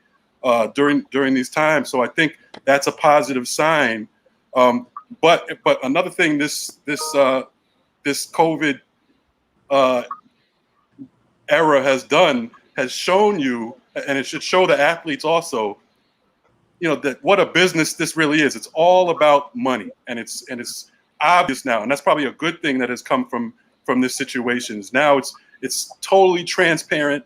during these times. So I think that's a positive sign. But another thing, this COVID era has shown you, and it should show the athletes also, that what a business this really is. It's all about money, and it's obvious now, and that's probably a good thing that has come from this situation. Now it's totally transparent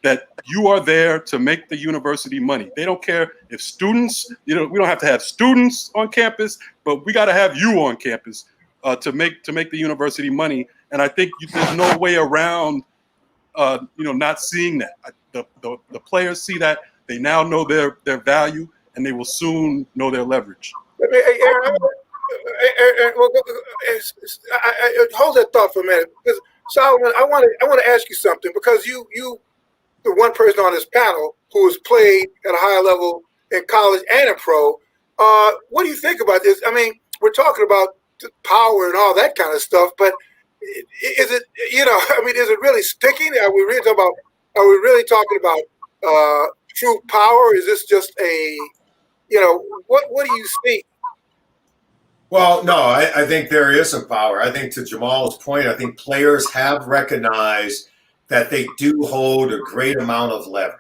that you are there to make the university money. They don't care if students, we don't have to have students on campus, but we got to have you on campus to make the university money. And I think there's no way around not seeing that. The players see that. They now know their value, and they will soon know their leverage. Aaron, hold that thought for a minute, because Solomon, I want to ask you something, because you the one person on this panel who has played at a higher level in college and in pro. What do you think about this? I mean, we're talking about power and all that kind of stuff, but is it, is it really sticking? Are we really talking about true power? Is this just a, what do you see? Well, no, I think there is some power. I think, to Jamal's point, I think players have recognized that they do hold a great amount of leverage.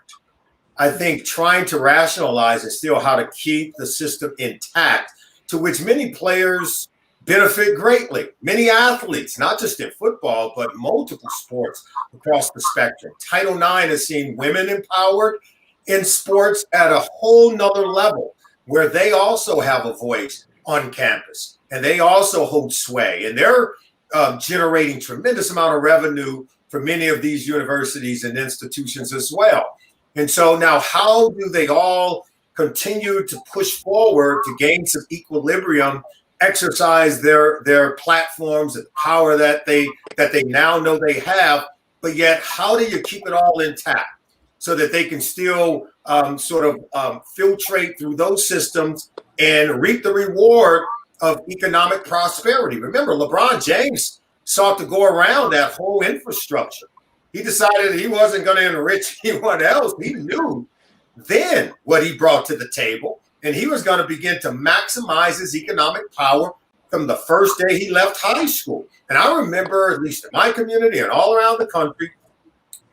I think trying to rationalize and still how to keep the system intact, to which many players benefit greatly. Many athletes, not just in football, but multiple sports across the spectrum. Title IX has seen women empowered in sports at a whole nother level, where they also have a voice on campus, and they also hold sway, and they're generating tremendous amount of revenue for many of these universities and institutions as well. And so now, how do they all continue to push forward to gain some equilibrium, exercise their platforms and power that they now know they have, but yet how do you keep it all intact so that they can still filtrate through those systems and reap the reward of economic prosperity? Remember, LeBron James sought to go around that whole infrastructure. He decided he wasn't going to enrich anyone else. He knew then what he brought to the table, and he was going to begin to maximize his economic power from the first day he left high school. And I remember, at least in my community and all around the country,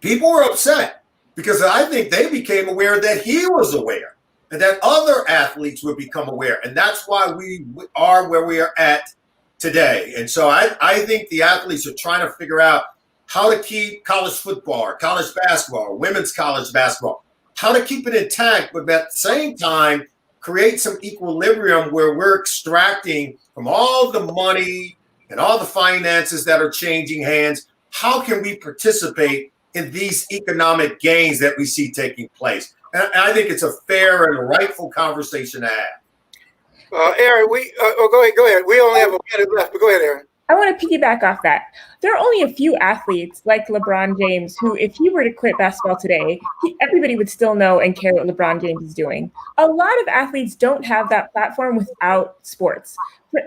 people were upset because I think they became aware that he was aware and that other athletes would become aware. And that's why we are where we are at today. And so I think the athletes are trying to figure out how to keep college football, or college basketball, or women's college basketball, how to keep it intact, but at the same time, create some equilibrium where we're extracting from all the money and all the finances that are changing hands. How can we participate in these economic gains that we see taking place? And I think it's a fair and rightful conversation to have. Aaron, go ahead. We only have a minute left, but go ahead, Aaron. I want to piggyback off that. There are only a few athletes like LeBron James who, if he were to quit basketball today, everybody would still know and care what LeBron James is doing. A lot of athletes don't have that platform without sports.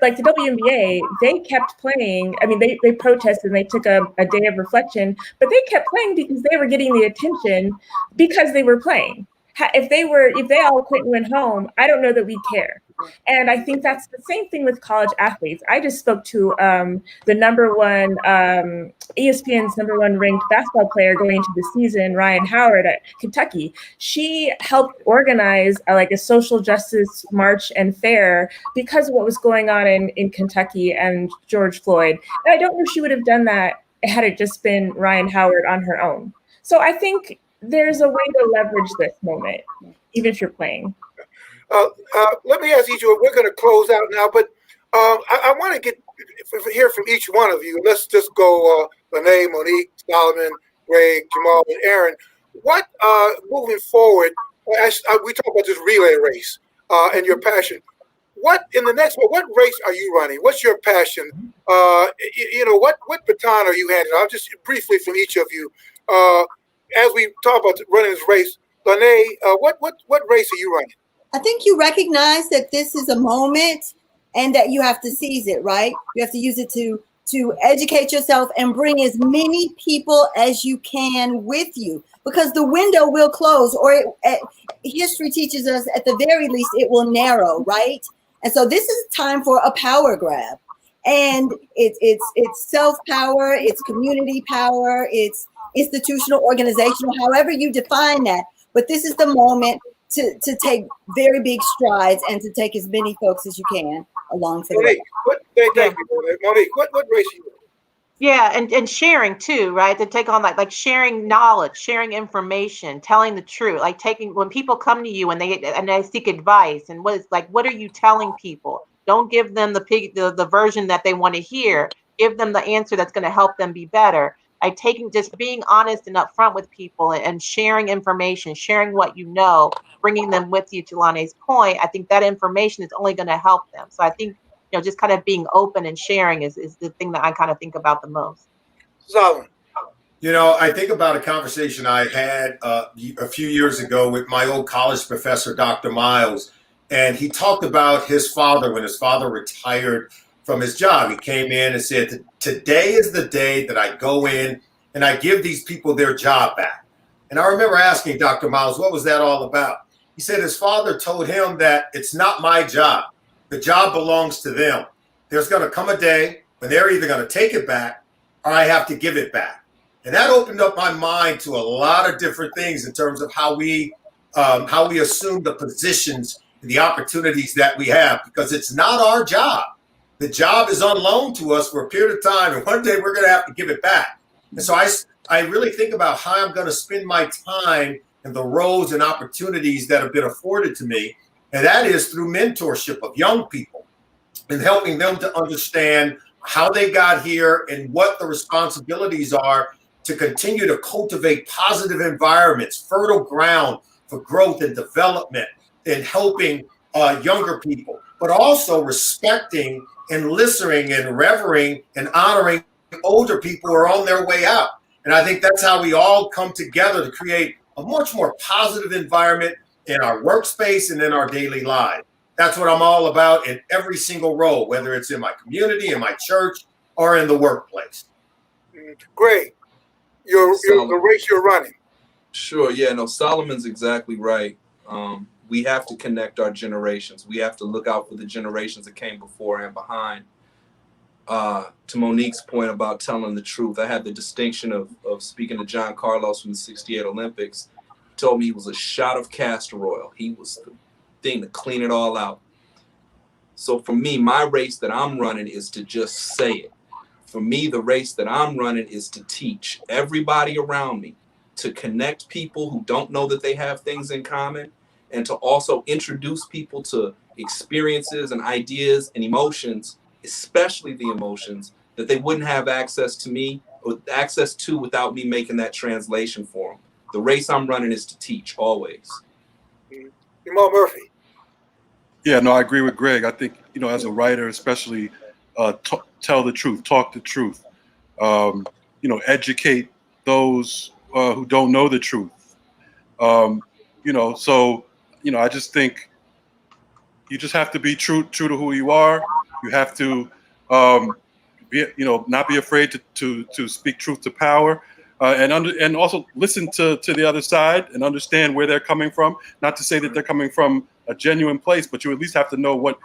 Like the WNBA, they kept playing. I mean, they protested and they took a day of reflection, but they kept playing because they were getting the attention because they were playing. If they all quit and went home, I don't know that we care. And I think that's the same thing with college athletes. I just spoke to the number one, ESPN's number one ranked basketball player going into the season, Ryan Howard at Kentucky. She helped organize a social justice march and fair because of what was going on in Kentucky and George Floyd. And I don't know if she would have done that had it just been Ryan Howard on her own. So I think there's a way to leverage this moment, even if you're playing. Let me ask each of you, we're going to close out now, but I want to hear from each one of you. Let's just go Lene, Monique, Solomon, Greg, Jamal, and Aaron. What, moving forward, we talk about this relay race and your passion. What race are you running? What's your passion? What baton are you handing? I'll just briefly from each of you. As we talk about running this race, Lene, what race are you running? I think you recognize that this is a moment and that you have to seize it, right? You have to use it to educate yourself and bring as many people as you can with you, because the window will close, or history teaches us at the very least it will narrow, right? And so this is time for a power grab. And it's self-power, it's community power, it's institutional, organizational, however you define that. But this is the moment to take very big strides and to take as many folks as you can along for the way. Thank you, Monique. What race are you running? Yeah, and sharing too, right? To take on like sharing knowledge, sharing information, telling the truth, like when people come to you and they seek advice, and what are you telling people? Don't give them the version that they want to hear. Give them the answer that's going to help them be better. Like just being honest and upfront with people and sharing information, sharing what you know, bringing them with you. To Lane's point, I think that information is only going to help them. So I think just kind of being open and sharing is the thing that I kind of think about the most. Solomon. I think about a conversation I had a few years ago with my old college professor, Dr. Miles, and he talked about his father when his father retired from his job. He came in and said, today is the day that I go in and I give these people their job back. And I remember asking Dr. Miles, what was that all about? He said his father told him that it's not my job. The job belongs to them. There's going to come a day when they're either going to take it back or I have to give it back. And that opened up my mind to a lot of different things in terms of how we assume the positions and the opportunities that we have, because it's not our job. The job is on loan to us for a period of time, and one day we're going to have to give it back. And so I really think about how I'm going to spend my time and the roles and opportunities that have been afforded to me, and that is through mentorship of young people and helping them to understand how they got here and what the responsibilities are to continue to cultivate positive environments, fertile ground for growth and development and helping younger people, but also respecting and listening and revering and honoring older people who are on their way out. And I think that's how we all come together to create a much more positive environment in our workspace and in our daily lives. That's what I'm all about in every single role, whether it's in my community, in my church, or in the workplace. Great. The race you're running. Sure. Yeah, no, Solomon's exactly right. We have to connect our generations. We have to look out for the generations that came before and behind. To Monique's point about telling the truth, I had the distinction of speaking to John Carlos from the 68 Olympics. He told me he was a shot of castor oil. He was the thing to clean it all out. So for me, my race that I'm running is to just say it. For me, the race that I'm running is to teach everybody around me, to connect people who don't know that they have things in common, and to also introduce people to experiences and ideas and emotions, especially the emotions that they wouldn't have access to without me making that translation for them. The race I'm running is to teach always. Jamal Murphy. Yeah, no, I agree with Greg. I think, as a writer, especially, tell the truth, talk the truth, educate those who don't know the truth. I just think you just have to be true to who you are. You have to, not be afraid to speak truth to power, and also listen to the other side and understand where they're coming from. Not to say that they're coming from a genuine place, but you at least have to know what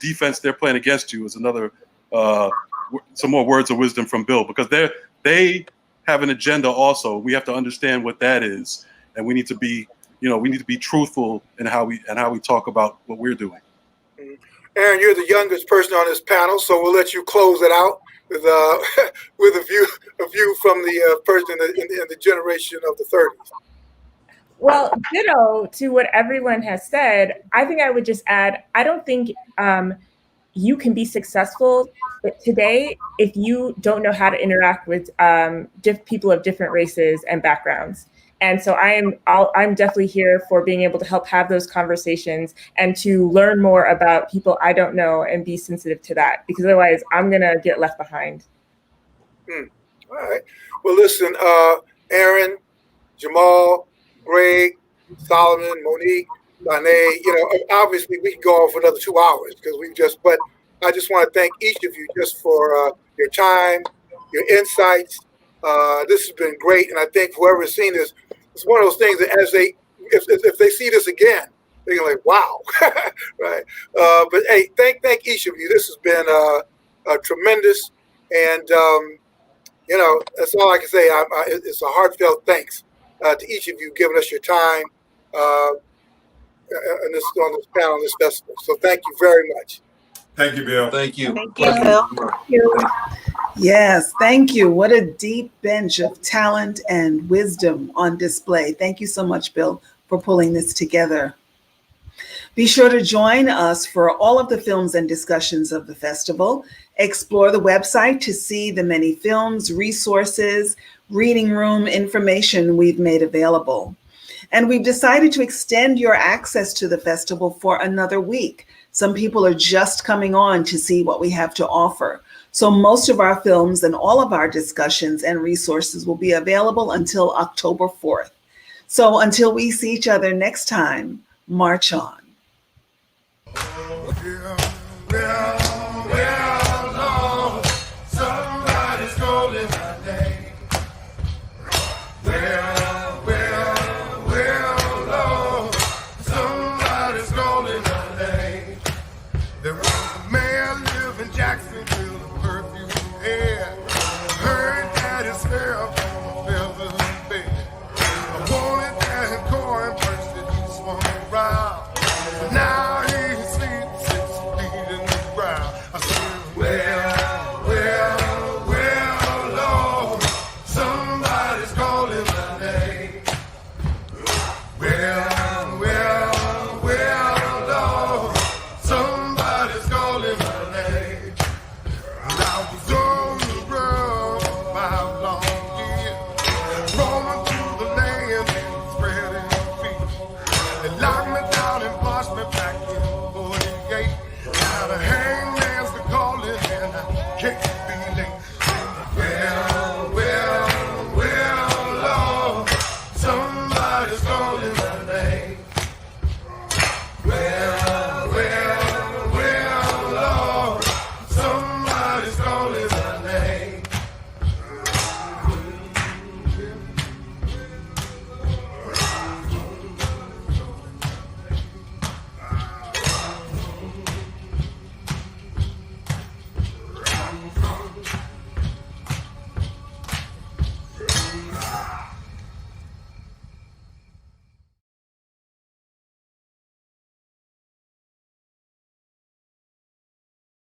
defense they're playing against you. Is another some more words of wisdom from Bill, because they have an agenda also. We have to understand what that is, and we need to be truthful in how we talk about what we're doing. Aaron, you're the youngest person on this panel, so we'll let you close it out with a view from the person in the generation of the 30s. Well, ditto to what everyone has said. I think I would just add, I don't think you can be successful today if you don't know how to interact with people of different races and backgrounds. And so I'm definitely here for being able to help have those conversations and to learn more about people I don't know and be sensitive to that, because otherwise I'm going to get left behind. All right. Well, listen, Aaron, Jamal, Greg, Solomon, Monique, Lane, obviously we can go on for another 2 hours but I just want to thank each of you just for your time, your insights. This has been great. And I think whoever's seen this, it's one of those things that if they see this again, they're going to like, wow. Right. But hey, thank each of you. This has been tremendous. And, that's all I can say. It's a heartfelt thanks to each of you giving us your time on this panel, on this festival. So thank you very much. Thank you, Bill. Thank you. Thank you, Bill. Thank you. Yes, thank you. What a deep bench of talent and wisdom on display. Thank you so much, Bill, for pulling this together. Be sure to join us for all of the films and discussions of the festival. Explore the website to see the many films, resources, reading room information we've made available. And we've decided to extend your access to the festival for another week. Some people are just coming on to see what we have to offer. So most of our films and all of our discussions and resources will be available until October 4th. So until we see each other next time, march on. Somebody's calling my name. Lord, somebody's calling my name. There was a man living in Jacksonville, a perfume air. Heard